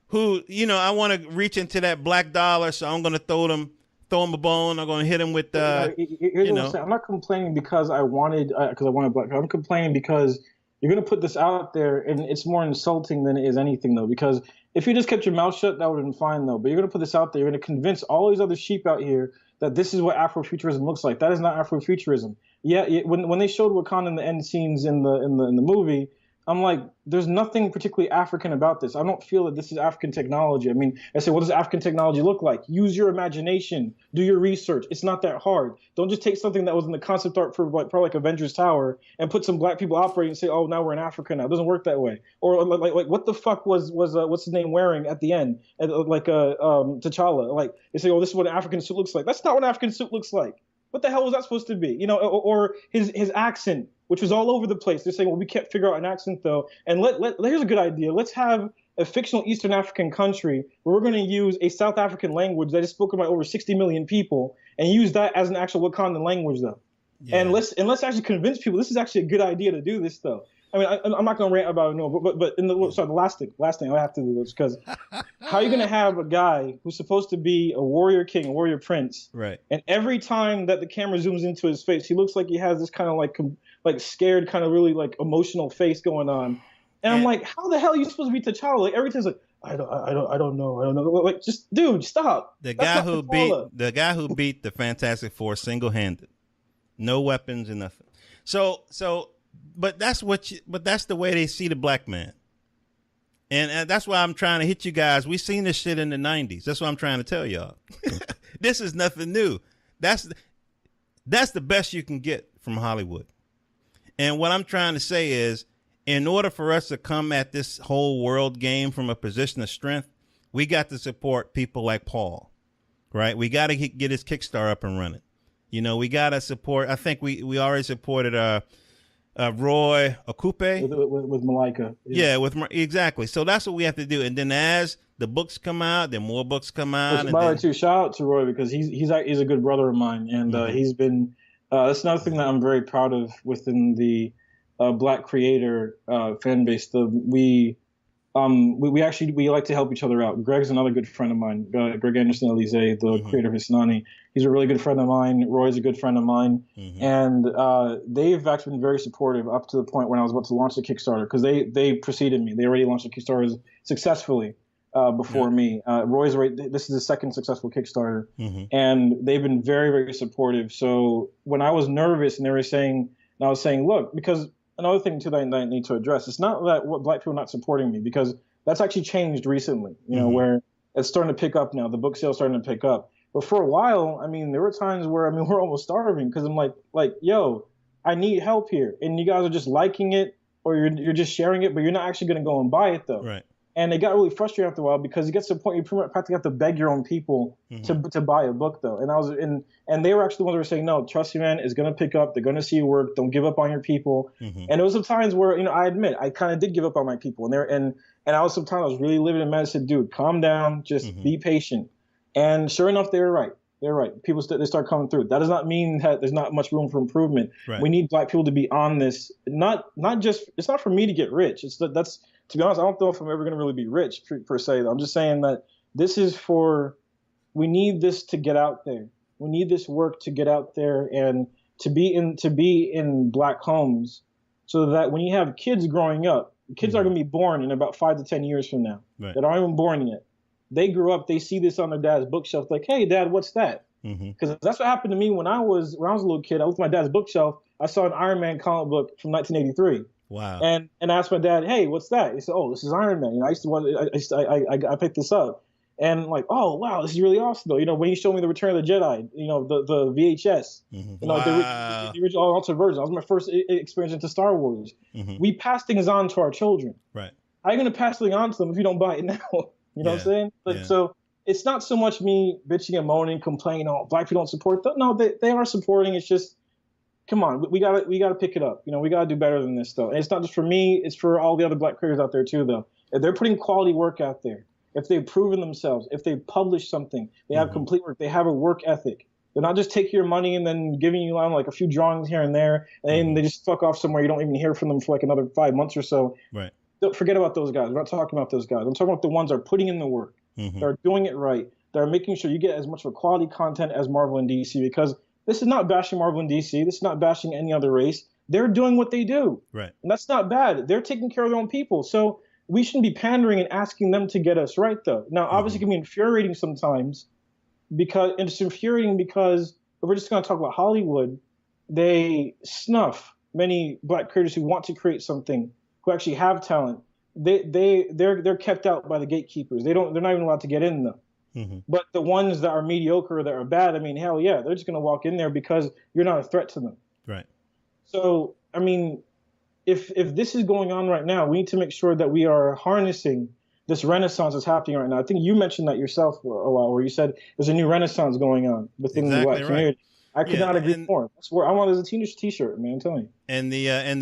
who, you know, I want to reach into that black dollar, so I'm going to throw him a bone. I'm going to hit him with, you know. I'm not complaining because I wanted black. I'm complaining because you're going to put this out there, and it's more insulting than it is anything, though. Because if you just kept your mouth shut, that would have been fine, though. But you're going to put this out there. You're going to convince all these other sheep out here that this is what Afrofuturism looks like. That is not Afrofuturism. Yeah, when they showed Wakanda in the end scenes in the movie, I'm like, there's nothing particularly African about this. I don't feel that this is African technology. I mean, I say, what does African technology look like? Use your imagination. Do your research. It's not that hard. Don't just take something that was in the concept art for probably like Avengers Tower and put some black people operating and say, oh, now we're in Africa now. It doesn't work that way. Or like what the fuck was what's his name wearing at the end? T'Challa. Like, they say, oh, this is what an African suit looks like. That's not what an African suit looks like. What the hell was that supposed to be? You know, or his accent which was all over the place. They're saying, well, we can't figure out an accent though. And here's a good idea. Let's have a fictional Eastern African country where we're going to use a South African language that is spoken by over 60 million people and use that as an actual Wakandan language though. Yeah. And let's actually convince people this is actually a good idea to do this though. I mean, I'm not going to rant about it, no, but the last thing I have to do this, because how are you going to have a guy who's supposed to be a warrior king, a warrior prince, right? And every time that the camera zooms into his face, he looks like he has this kind of like scared, kind of really like emotional face going on, and I'm like, how the hell are you supposed to be T'Challa? Like every time's like, I don't know. Like, just dude, stop. The guy who beat the Fantastic Four single-handed, no weapons and nothing. So. But that's the way they see the black man. And that's why I'm trying to hit you guys. We seen this shit in the 90s. That's what I'm trying to tell y'all. This is nothing new. That's the best you can get from Hollywood. And what I'm trying to say is, in order for us to come at this whole world game from a position of strength, we got to support people like Paul, right? We got to get his Kickstarter up and running. You know, we got to support. I think we already supported Roy Okupe with Malika. Yeah, exactly. So that's what we have to do. And then as the books come out, then more books come out. By the way, too, shout out to Roy because he's a good brother of mine, and he's been. That's another thing that I'm very proud of within the Black creator fan base. We like to help each other out. Greg's another good friend of mine. Greg Anderson Elise, the creator of Hisnani. He's a really good friend of mine. Roy's a good friend of mine. And they've actually been very supportive up to the point when I was about to launch the Kickstarter because they preceded me. They already launched the Kickstarter successfully before me. Roy's this is the second successful Kickstarter. And they've been very, very supportive. So when I was nervous and they were saying, and I was saying, look, because another thing too that I need to address, it's not that what black people are not supporting me because that's actually changed recently, you know, where it's starting to pick up now. The book sales starting to pick up. But for a while, I mean, there were times where, we're almost starving because I'm like, yo, I need help here. And you guys are just liking it or you're just sharing it, but you're not actually going to go and buy it though. Right. And it got really frustrating after a while because it gets to the point you practically have to beg your own people to buy a book though. And they were actually the ones who were saying, no, trust me, man, it's going to pick up. They're going to see your work. Don't give up on your people. And there was some times where, I admit, I kind of did give up on my people. And I was really living in medicine. Dude, calm down. Just be patient. And sure enough, they were right. They're right. People they start coming through. That does not mean that there's not much room for improvement. Right. We need black people to be on this. Not just, it's not for me to get rich. That's to be honest, I don't know if I'm ever going to really be rich per se. I'm just saying that this is we need this to get out there. We need this work to get out there and to be in black homes so that when you have kids growing up, kids are going to be born in about 5 to 10 years from now that aren't even born yet. They grew up, they see this on their dad's bookshelf, like, hey, Dad, what's that? Because that's what happened to me when I was a little kid. I looked at my dad's bookshelf. I saw an Iron Man comic book from 1983. Wow. And I asked my dad, hey, what's that? He said, oh, this is Iron Man. I picked this up. And I'm like, oh, wow, this is really awesome, though. When he showed me the Return of the Jedi, the VHS, wow. the original altered version. That was my first experience into Star Wars. We pass things on to our children. Right. How are you going to pass something on to them if you don't buy it now? You know what I'm saying? So it's not so much me bitching and moaning, complaining, oh, black people don't support them. No, they are supporting. It's just, come on, we gotta pick it up. We gotta do better than this, though. And it's not just for me; it's for all the other black creators out there too, though. If they're putting quality work out there, if they've proven themselves, if they publish something, they have complete work. They have a work ethic. They're not just taking your money and then giving you like a few drawings here and there, and they just fuck off somewhere. You don't even hear from them for like another 5 months or so. Right. Don't forget about those guys. We're not talking about those guys. I'm talking about the ones that are putting in the work. They're doing it right. They're making sure you get as much of a quality content as Marvel and DC, because this is not bashing Marvel and DC. This is not bashing any other race. They're doing what they do. Right. And that's not bad. They're taking care of their own people. So we shouldn't be pandering and asking them to get us right, though. Now, obviously, it can be infuriating sometimes because if we're just going to talk about Hollywood, they snuff many black creators who want to create something, who actually have talent. They're kept out by the gatekeepers. They're not even allowed to get in, though. But the ones that are mediocre, that are bad, hell yeah, they're just going to walk in there because you're not a threat to them. Right. So, if this is going on right now, we need to make sure that we are harnessing this renaissance that's happening right now. I think you mentioned that yourself a while, where you said there's a new renaissance going on within the black community. I could not agree more. That's where I want as a teenage T-shirt, man. I'm telling you. And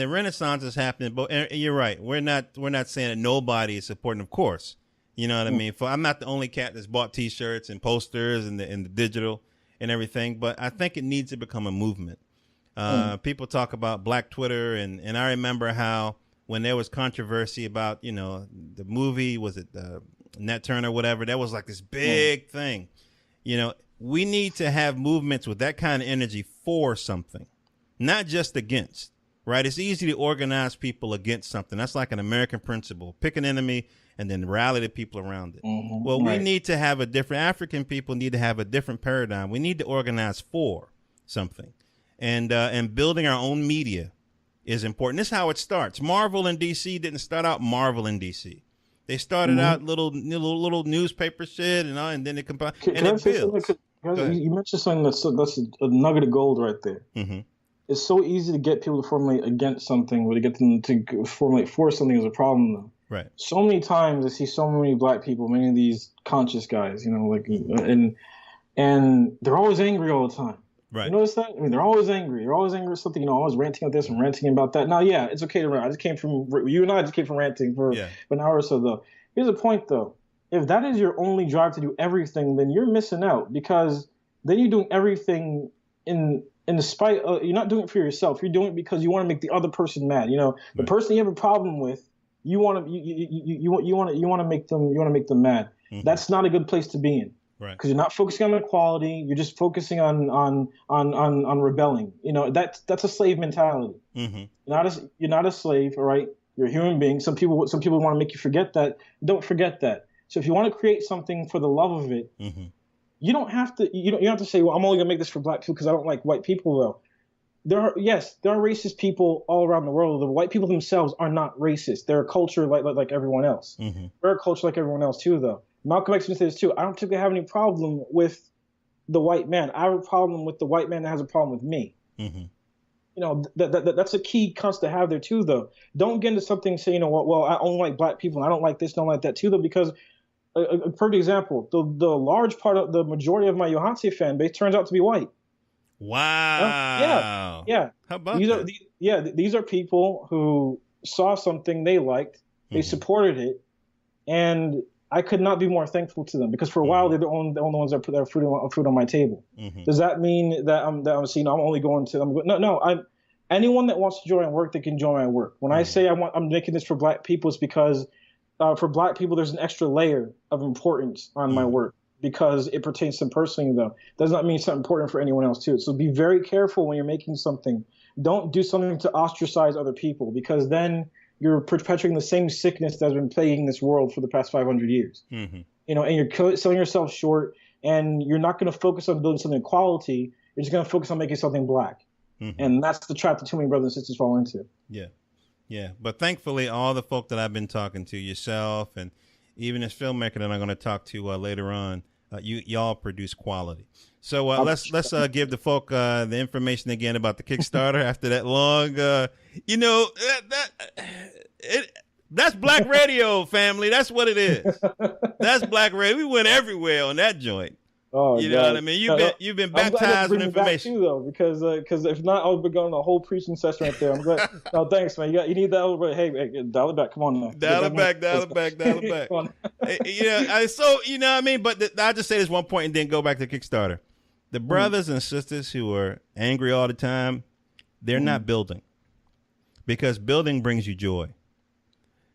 the Renaissance is happening, but you're right. We're not saying that nobody is supporting, of course. You know what I mean? I'm not the only cat that's bought T-shirts and posters and the digital and everything, but I think it needs to become a movement. People talk about Black Twitter, and I remember how when there was controversy about, the movie, was it Nat Turner, whatever, that was like this big thing. We need to have movements with that kind of energy for something, not just against, right? It's easy to organize people against something. That's like an American principle. Pick an enemy and then rally the people around it. Well, we need to have African people need to have a different paradigm. We need to organize for something. And building our own media is important. This is how it starts. Marvel and DC didn't start out Marvel and DC. They started out little newspaper shit and then it combined and it builds. You mentioned something that's a nugget of gold right there. It's so easy to get people to formulate against something, but to get them to formulate for something is a problem, though. Right. So many times I see so many Black people, many of these conscious guys, and they're always angry all the time. Right. You notice that? I mean, they're always angry. They're always angry at something. Always ranting about this and ranting about that. Now, yeah, it's okay to rant. You and I just came from ranting for an hour or so, though. Here's the point, though. If that is your only drive to do everything, then you're missing out, because then you're doing everything in spite of, you're not doing it for yourself. You're doing it because you want to make the other person mad. The person you have a problem with, you want to make them mad. That's not a good place to be in. Right. Because you're not focusing on equality, you're just focusing on rebelling. That's a slave mentality. You're not a slave, all right? You're a human being. Some people want to make you forget that. Don't forget that. So if you want to create something for the love of it, you don't have to. You don't have to say, "Well, I'm only gonna make this for Black people because I don't like white people." Though there are racist people all around the world. The white people themselves are not racist. They're a culture like everyone else. They're a culture like everyone else too, though. Malcolm X says this too. I don't typically have any problem with the white man. I have a problem with the white man that has a problem with me. That's a key concept to have there too, though. Don't get into something saying, well, I only like Black people and I don't like this, don't like that too, though, because a perfect example, the large part of the majority of my Yohance fan base turns out to be white. Wow. Yeah. How about these are people who saw something they liked, they supported it, and I could not be more thankful to them, because for a while they're the only ones that put their food on my table. Does that mean that I'm only going to? No. Anyone that wants to join my work, they can join my work. When I say I'm making this for Black people, it's because for Black people there's an extra layer of importance on my work, because it pertains to them personally. Though does not mean it's not important for anyone else too. So be very careful when you're making something. Don't do something to ostracize other people, because then you're perpetuating the same sickness that's been plaguing this world for the past 500 years. And you're selling yourself short, and you're not going to focus on building something quality. You're just going to focus on making something Black. And that's the trap that too many brothers and sisters fall into. Yeah. But thankfully, all the folk that I've been talking to, yourself, and even this filmmaker that I'm going to talk to later on, y'all produce quality. So let's give the folk the information again about the Kickstarter after that long, that's Black radio, family. That's what it is. That's Black radio. We went everywhere on that joint. Oh, you know what I mean? You've been baptized with information. Back too, though, because if not, I would be going a whole preaching session right there. I'm glad. No, thanks, man. You need that. But hey, dial it back. Come on now. Dial it back. So you know what I mean. But I'll just say this one point and then go back to Kickstarter. The brothers and sisters who are angry all the time, they're not building, because building brings you joy.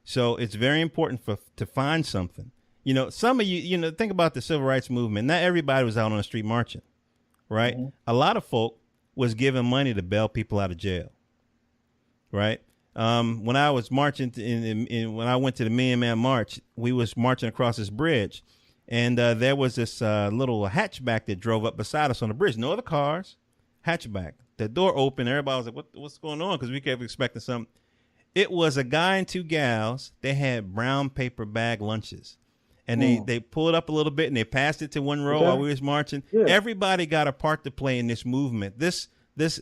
So it's very important to find something. Some of you, think about the civil rights movement. Not everybody was out on the street marching, right? A lot of folk was giving money to bail people out of jail, right? When I was marching, when I went to the Million Man March, we was marching across this bridge, and there was this little hatchback that drove up beside us on the bridge. No other cars, hatchback. The door opened. Everybody was like, what's going on? Because we kept expecting something. It was a guy and two gals. They had brown paper bag lunches. And they pulled up a little bit and they passed it to one row while we was marching. Yeah. Everybody got a part to play in this movement, this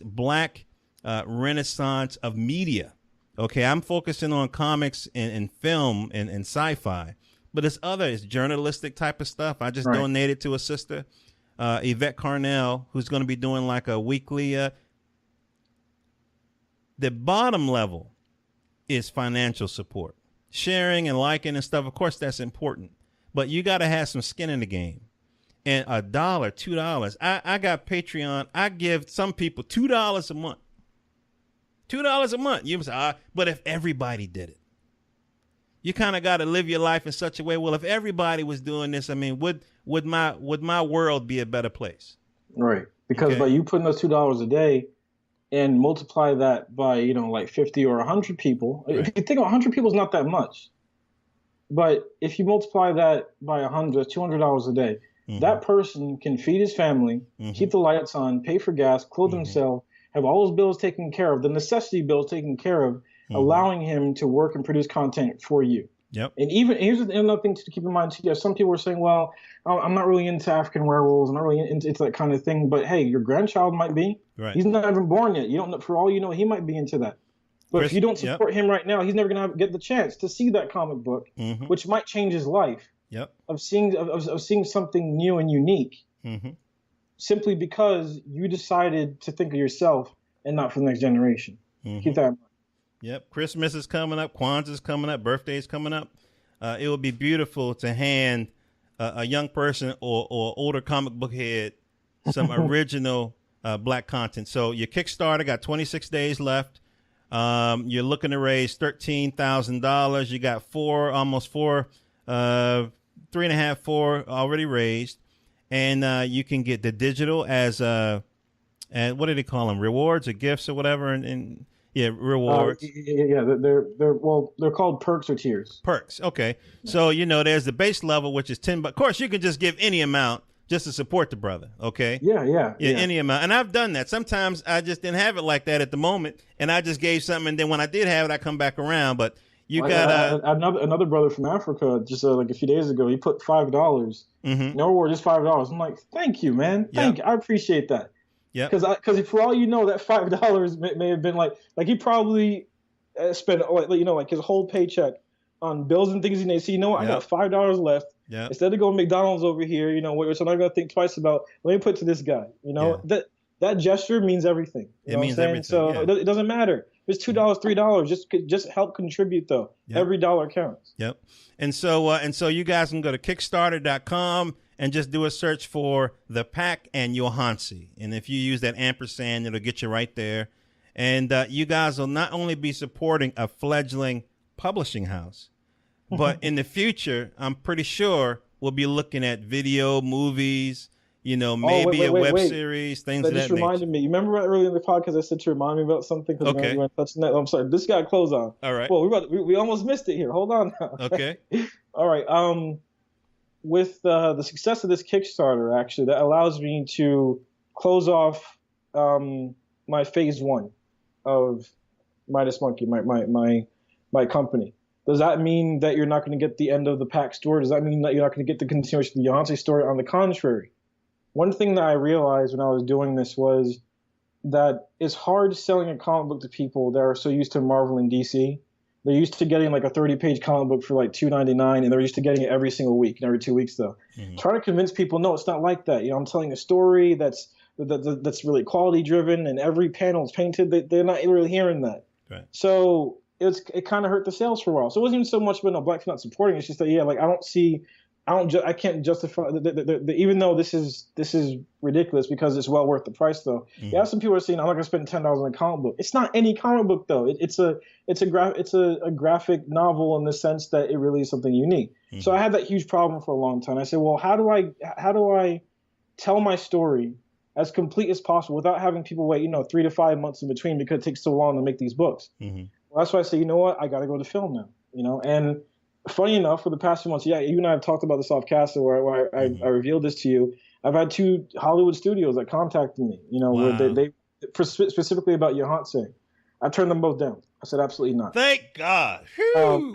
Black renaissance of media. Okay, I'm focusing on comics and film and sci-fi, but it's journalistic type of stuff. I just donated to a sister. Yvette Carnell, who's going to be doing like a weekly. The bottom level is financial support, sharing and liking and stuff. Of course, that's important, but you got to have some skin in the game. And $1, $2. I got Patreon. I give some people $2 a month. $2 a month. You say, but if everybody did it, you kind of got to live your life in such a way. Well, if everybody was doing this, I mean, would my world be a better place? Right. Because by you putting those $2 a day and multiply that by, like 50 or 100 people, right. If you think 100 people is not that much, but if you multiply that by 100, $200 a day, that person can feed his family, keep the lights on, pay for gas, clothe himself, have all those bills taken care of, the necessity bills taken care of, allowing him to work and produce content for you. Yep. And here's another thing to keep in mind too. Some people are saying, well, I'm not really into African werewolves. I'm not really into that kind of thing. But hey, your grandchild might be. Right. He's not even born yet. You don't know. For all you know, he might be into that. But if you don't support him right now, he's never going to get the chance to see that comic book, which might change his life. Yep. Of seeing something new and unique, simply because you decided to think of yourself and not for the next generation. Keep that in mind. Yep. Christmas is coming up. Kwanzaa's coming up. Birthday's coming up. It would be beautiful to hand a young person or older comic book head some original Black content. So your Kickstarter got 26 days left. You're looking to raise $13,000. You got almost four, 3.5, 4 already raised. And you can get the digital as what do they call them? Rewards or gifts or whatever. And yeah, rewards. They're called perks or tiers. Perks. Okay. So, there's the base level, which is $10. Of course, you can just give any amount just to support the brother. Okay. Yeah. Any amount. And I've done that. Sometimes I just didn't have it like that at the moment. And I just gave something. And then when I did have it, I come back around. But another brother from Africa, just like a few days ago, he put $5. No reward, just $5. I'm like, thank you, man. Thank you. I appreciate that. Yeah. Because for all you know, that $5 may have been like he probably spent like his whole paycheck on bills and things he needs. See, I got $5 left. Yeah. Instead of going to McDonald's over here, which I'm not gonna think twice about. Let me put it to this guy. That gesture means everything. It means everything. So it doesn't matter. If it's $2, $3. Just help contribute though. Yep. Every dollar counts. Yep. And so you guys can go to Kickstarter.com and just do a search for The Pack and Johansi. And if you use that ampersand, it'll get you right there. And you guys will not only be supporting a fledgling publishing house, but in the future, I'm pretty sure we'll be looking at video, movies, maybe a web series, things of that nature. That just reminded me. You remember earlier in the podcast I said to remind me about something? Okay. I'm sorry. This got close on. All right. Well, we almost missed it here. Hold on now. Okay. All right. With the success of this Kickstarter, actually, that allows me to close off my phase 1 of Midas Monkey, my company. Does that mean that you're not going to get the end of the Pack story? Does that mean that you're not going to get the continuation of the Johansi story? On the contrary, one thing that I realized when I was doing this was that it's hard selling a comic book to people that are so used to Marvel and DC. They're used to getting like a 30-page comic book for like $2.99, and they're used to getting it every single week and every 2 weeks though. Trying to convince people, no, it's not like that. I'm telling a story that's really quality driven, and every panel is painted. They're not really hearing that. Right. So it kind of hurt the sales for a while. So it wasn't even so much about Black's not supporting. It's just that I can't justify even though this is ridiculous because it's well worth the price though. Yeah, some people are saying I'm not going to spend $10 on a comic book. It's not any comic book though. It's a graphic novel in the sense that it really is something unique. So I had that huge problem for a long time. I said, well, how do I tell my story as complete as possible without having people wait 3 to 5 months in between because it takes so long to make these books? Well, that's why I say, you know what, I got to go to film now. And funny enough, for the past few months, you and I have talked about this off cast where I revealed this to you. I've had 2 Hollywood studios that contacted me, where they specifically about Johansi. I turned them both down. I said, absolutely not. Thank God.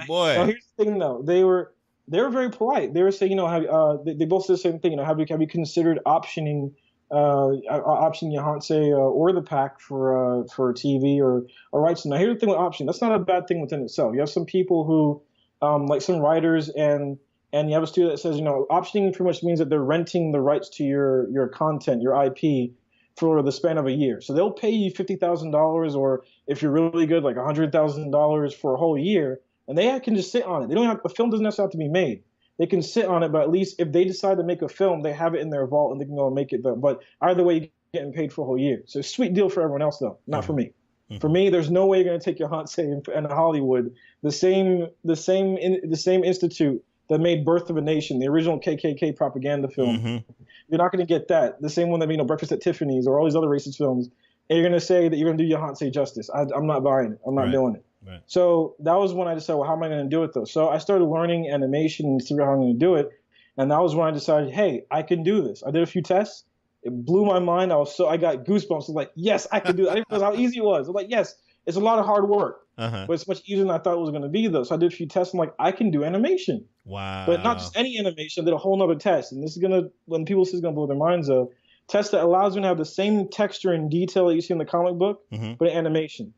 Boy. Now, here's the thing, though. They were very polite. They were saying, they both said the same thing. Have you considered optioning Johansi or the Pack for TV or rights? Now, here's the thing with option. That's not a bad thing within itself. You have some people who, like some writers and and you have a studio that says, optioning pretty much means that they're renting the rights to your content, your IP, for the span of a year. So they'll pay you $50,000, or if you're really good, like $100,000 for a whole year, and they can just sit on it. The film doesn't necessarily have to be made. They can sit on it, but at least if they decide to make a film, they have it in their vault and they can go and make it. But either way, you're getting paid for a whole year. So sweet deal for everyone else, though, not for me. For me, there's no way you're going to take your Hansei in Hollywood, the same institute that made Birth of a Nation, the original KKK propaganda film. You're not going to get that. The same one that made Breakfast at Tiffany's or all these other racist films. And you're going to say that you're going to do your Hansei justice. I'm not buying it. I'm not doing it. Right. So that was when I decided, well, how am I going to do it though? So I started learning animation and figuring out how I'm going to do it. And that was when I decided, hey, I can do this. I did a few tests. It blew my mind. I got goosebumps. I was like, yes, I can do it. I didn't realize how easy it was. I'm like, yes, it's a lot of hard work, but it's much easier than I thought it was going to be though. So I did a few tests. I'm like, I can do animation. Wow. But not just any animation. I did a whole nother test. And this is when people see it's going to blow their minds up. Test that allows you to have the same texture and detail that you see in the comic book, but in animation.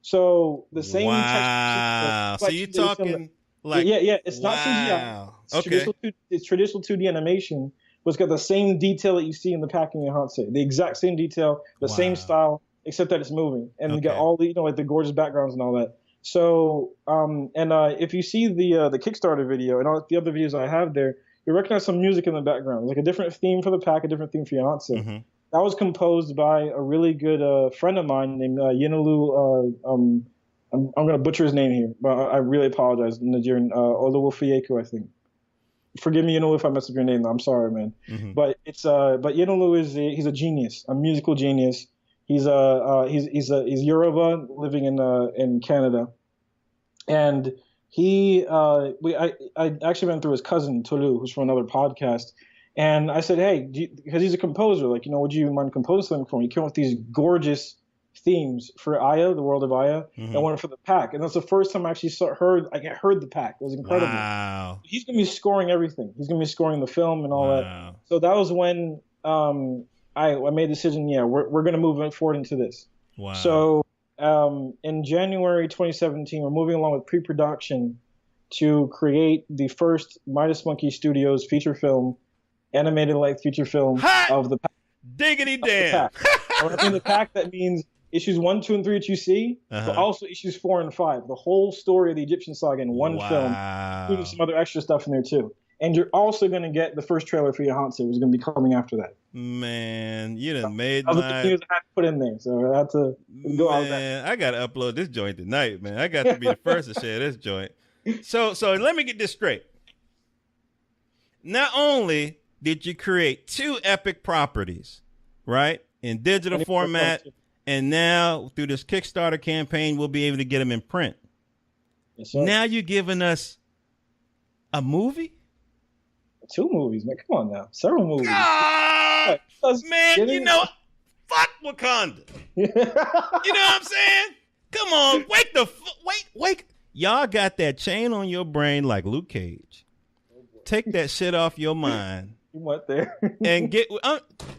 So the same texture. Wow. So you're talking like... Yeah. It's not CGI. It's traditional 2D animation, but it's got the same detail that you see in the packing in Hansei. The exact same detail, the same style, except that it's moving. And you got all the, like the gorgeous backgrounds and all that. So, if you see the Kickstarter video and all the other videos I have there, you recognize some music in the background, like a different theme for the pack, a different theme for your Hansei. That was composed by a really good friend of mine named Yinulu. I'm going to butcher his name here, but I really apologize. Nigerian Olawufieku, I think. Forgive me, Yinulu, if I mess up your name. I'm sorry, man. But Yinulu he's a genius, a musical genius. He's Yoruba living in Canada, and I actually went through his cousin Tolu, who's from another podcast, and I said, hey, because he's a composer, like, would you mind composing something for me? He came up with these gorgeous themes for Aya, the world of Aya, and one for the pack, and that's the first time I actually heard the pack. It was incredible. Wow. He's gonna be scoring everything. He's gonna be scoring the film and all that. So that was when I made the decision. Yeah, we're gonna move forward into this. Wow. So in January 2017, we're moving along with pre-production to create the first Midas Monkey Studios feature film, animated light feature film of the pack. Diggity damn. When I mean the pack, that means issues 1, 2, and 3 that you see, but also issues 4 and 5. The whole story of the Egyptian saga in one film, including some other extra stuff in there too. And you're also going to get the first trailer for your Hansei, which is going to be coming after that. Man, you done made my... I had to put in there, so I had to go out with that. I got to upload this joint tonight, man. I got to be the first to share this joint. So let me get this straight. Not only did you create 2 epic properties, right, in digital format, and now through this Kickstarter campaign, we'll be able to get them in print. Yes, sir. Now you're giving us a movie? 2 movies, man. Come on now. Several movies. God, man, fuck Wakanda. You know what I'm saying? Come on, wake. Y'all got that chain on your brain like Luke Cage. Take that shit off your mind. You went there. And get.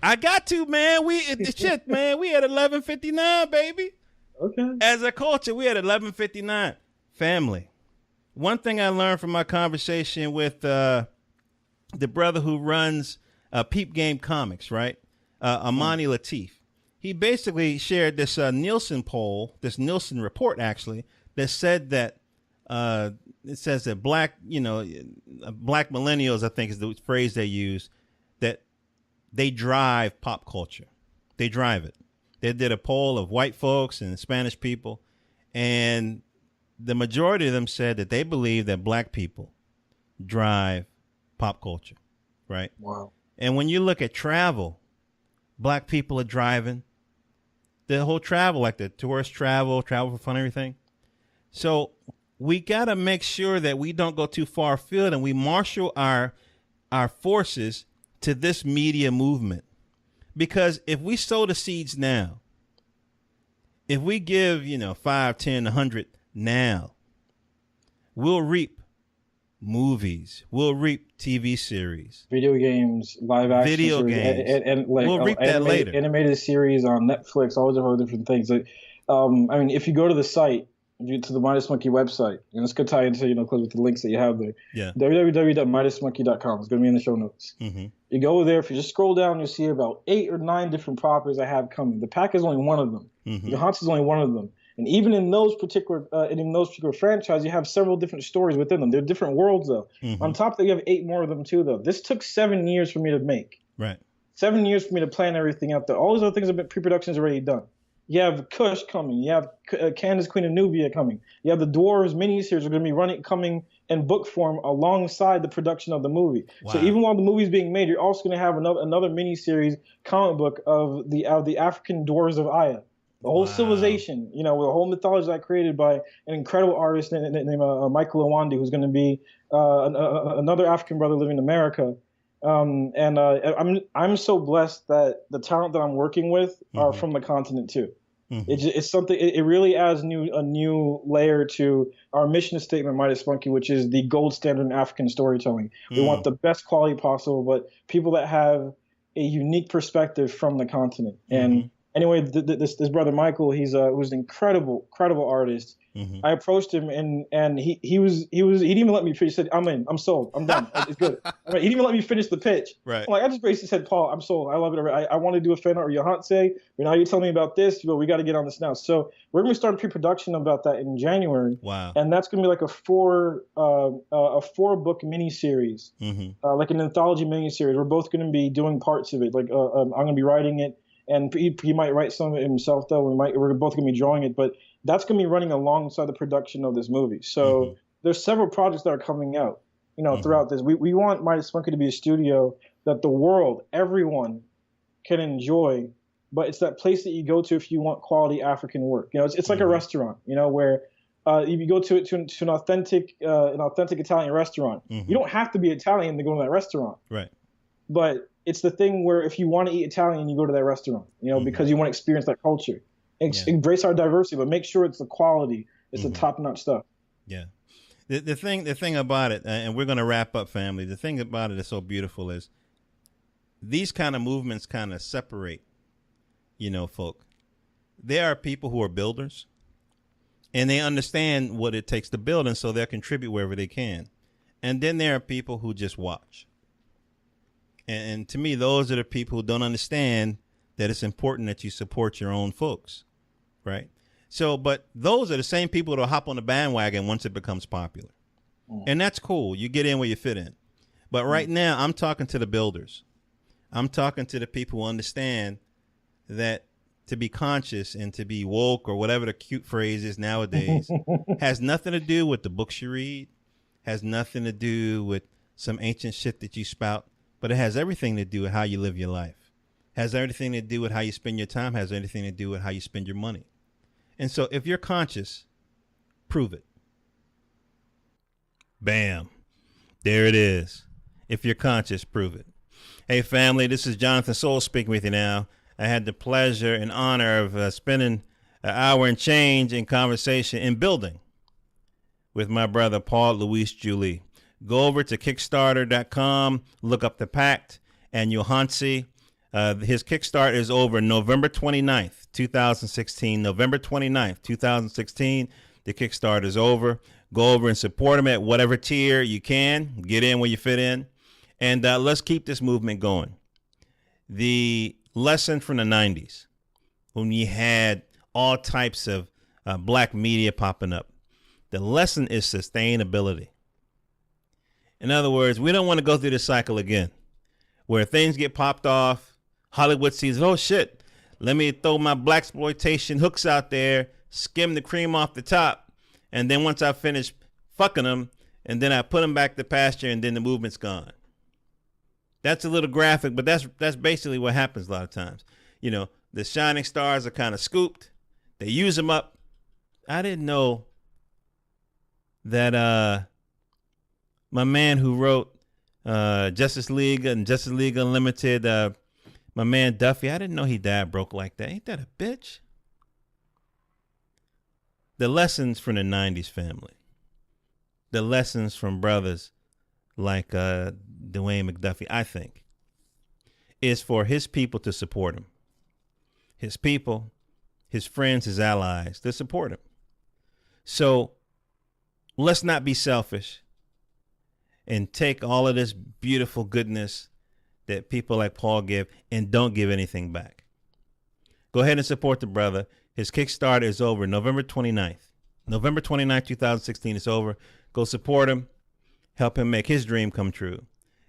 I got to, man. We at 11:59, baby. Okay. As a culture, we at 11:59. Family. One thing I learned from my conversation with the brother who runs Peep Game Comics, right? Amani Latif. He basically shared this Nielsen poll, this Nielsen report actually, that said that it says that black millennials, I think is the phrase they use, that they drive pop culture. They drive it. They did a poll of white folks and Spanish people, and the majority of them said that they believe that black people drive pop culture, right? Wow. And when you look at travel, black people are driving the whole travel, like the tourist travel for fun, everything. So we got to make sure that we don't go too far afield and we marshal our forces to this media movement. Because if we sow the seeds now, if we give, 5, 10, 100 now, we'll reap movies, we'll reap TV series, video games, live action series, and like we'll reap that later. Animated series on Netflix, all those different things. Like, if you go to the site, to the Midas Monkey website, and it's going to tie into, close with the links that you have there. Yeah. www.midasmonkey.com. It's going to be in the show notes. Mm-hmm. You go there. If you just scroll down, you'll see about 8 or 9 different properties I have coming. The Pack is only one of them. Mm-hmm. Johansson's is only one of them. And even in those particular franchises, you have several different stories within them. They're different worlds, though. Mm-hmm. On top of that, you have 8 more of them, too, though. This took 7 years for me to make. Right. 7 years for me to plan everything out there. All these other things have been pre-productions already done. You have Kush coming. You have Candace, Queen of Nubia coming. You have the Dwarves miniseries are going to be coming in book form alongside the production of the movie. Wow. So even while the movie's being made, you're also going to have another miniseries comic book of the African Dwarves of Aya. The whole civilization, with a whole mythology that I created by an incredible artist named Michael Owandi, who's going to be another African brother living in America. I'm so blessed that the talent that I'm working with are from the continent too. Mm-hmm. It's something. It really adds a new layer to our mission statement, Midas Monkey, which is the gold standard in African storytelling. We want the best quality possible, but people that have a unique perspective from the continent. And anyway, this brother Michael, he was an incredible artist. Mm-hmm. I approached him and he didn't even let me finish. He said, I'm sold. I'm done. It's good. He didn't even let me finish the pitch. Right. I'm like, I just basically said, Paul, I'm sold. I love it. I want to do a fan art or Johanse. Now you're telling me about this. We got to get on this now. So we're going to start pre-production about that in January. Wow. And that's going to be like a 4-book miniseries, like an anthology miniseries. We're both going to be doing parts of it. Like I'm going to be writing it. And he might write some of it himself, though. We're both going to be drawing it. But that's going to be running alongside the production of this movie. So there's several projects that are coming out, throughout this. We want Midas Monkey to be a studio that the world, everyone can enjoy. But it's that place that you go to if you want quality African work. It's like a restaurant, where if you go to an authentic Italian restaurant, you don't have to be Italian to go to that restaurant. Right. But it's the thing where if you want to eat Italian, you go to that restaurant, because you want to experience that culture. Embrace our diversity, but make sure it's the quality, it's the top-notch stuff. Yeah. The thing about it, and we're going to wrap up, family. The thing about it that's so beautiful is these kind of movements kind of separate, folk. There are people who are builders, and they understand what it takes to build, and so they'll contribute wherever they can. And then there are people who just watch. And to me, those are the people who don't understand that it's important that you support your own folks, right? So, but those are the same people that'll hop on the bandwagon once it becomes popular. And that's cool. You get in where you fit in. But right now, I'm talking to the builders. I'm talking to the people who understand that to be conscious and to be woke, or whatever the cute phrase is nowadays, has nothing to do with the books you read, has nothing to do with some ancient shit that you spout. But it has everything to do with how you live your life. Has everything to do with how you spend your time. Has everything to do with how you spend your money. And so if you're conscious, prove it. Bam. There it is. If you're conscious, prove it. Hey, family, this is Jonathan Soul speaking with you now. I had the pleasure and honor of spending an hour and change in conversation in building with my brother, Paul Louise Julie. Go over to kickstarter.com, look up the Pact, and Johanse. His Kickstarter is over November 29th, 2016. November 29th, 2016. The Kickstarter is over. Go over and support him at whatever tier you can. Get in where you fit in. And let's keep this movement going. The lesson from the 90s, when you had all types of black media popping up, the lesson is sustainability. In other words, we don't want to go through this cycle again, where things get popped off. Hollywood sees, oh shit, let me throw my blaxploitation hooks out there, skim the cream off the top, and then once I finish fucking them, and then I put them back to pasture, and then the movement's gone. That's a little graphic, but that's basically what happens a lot of times. The shining stars are kind of scooped. They use them up. I didn't know that my man who wrote Justice League and Justice League Unlimited, my man Duffy, I didn't know he died broke like that. Ain't that a bitch? The lessons from the 90s, family. The lessons from brothers like Dwayne McDuffie, I think, is for his people to support him. His people, his friends, his allies, to support him. So let's not be selfish and take all of this beautiful goodness that people like Paul give and don't give anything back. Go ahead and support the brother. His Kickstarter is over November 29th. November 29th, 2016 is over. Go support him. Help him make his dream come true.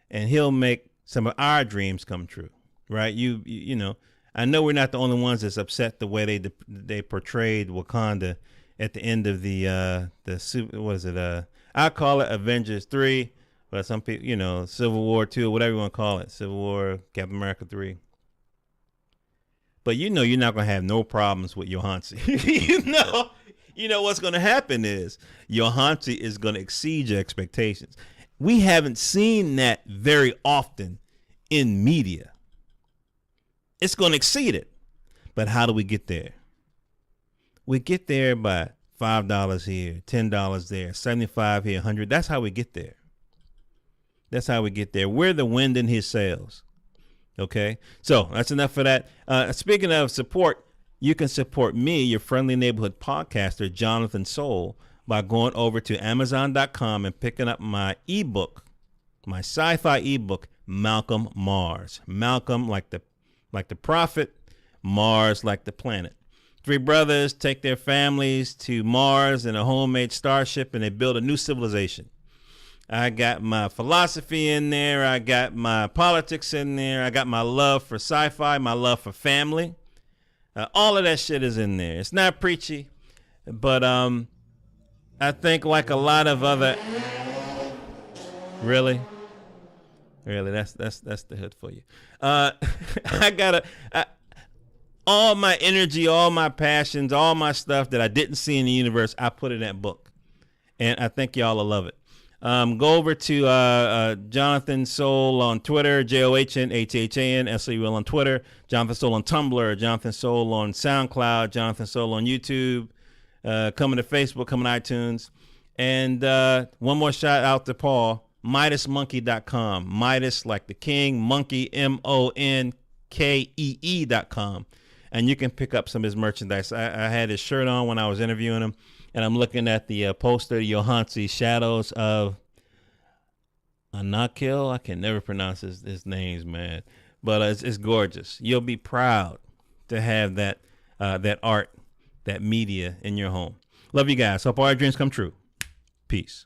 And he'll make some of our dreams come true, right? You know, I know we're not the only ones that's upset the way they portrayed Wakanda at the end of the what is it? I call it Avengers 3, but some people, you know, Civil War 2, whatever you want to call it, Civil War, Captain America 3. But you know, you're not gonna have no problems with Johansson. You know what's gonna happen is Johansson is gonna exceed your expectations. We haven't seen that very often in media. It's gonna exceed it. But how do we get there? We get there by $5 here, $10 there, $75 here, $100. That's how we get there. That's how we get there. We're the wind in his sails. Okay, so that's enough for that. Speaking of support, you can support me, your friendly neighborhood podcaster, Jonathan Soul, by going over to Amazon.com and picking up my ebook, my sci-fi ebook, Malcolm Mars. Malcolm like the prophet, Mars like the planet. Three brothers take their families to Mars in a homemade starship, and they build a new civilization. I got my philosophy in there. I got my politics in there. I got my love for sci-fi, my love for family. All of that shit is in there. It's not preachy, but I think like a lot of other. Really, that's the hood for you. I gotta all my energy, all my passions, all my stuff that I didn't see in the universe, I put in that book, and I think y'all will love it. Go over to Jonathan Soul on Twitter, JOHNHHAN, on Twitter, Jonathan Soul on Tumblr, Jonathan Soul on SoundCloud, Jonathan Soul on YouTube, coming to Facebook, coming to iTunes. And one more shout out to Paul, MidasMonkey.com. Midas like the king, monkey, MONKEE.com. And you can pick up some of his merchandise. I had his shirt on when I was interviewing him. And I'm looking at the poster, Johansson, Shadows of Anakil. I can never pronounce his names, man. But it's gorgeous. You'll be proud to have that art, that media in your home. Love you guys. Hope all your dreams come true. Peace.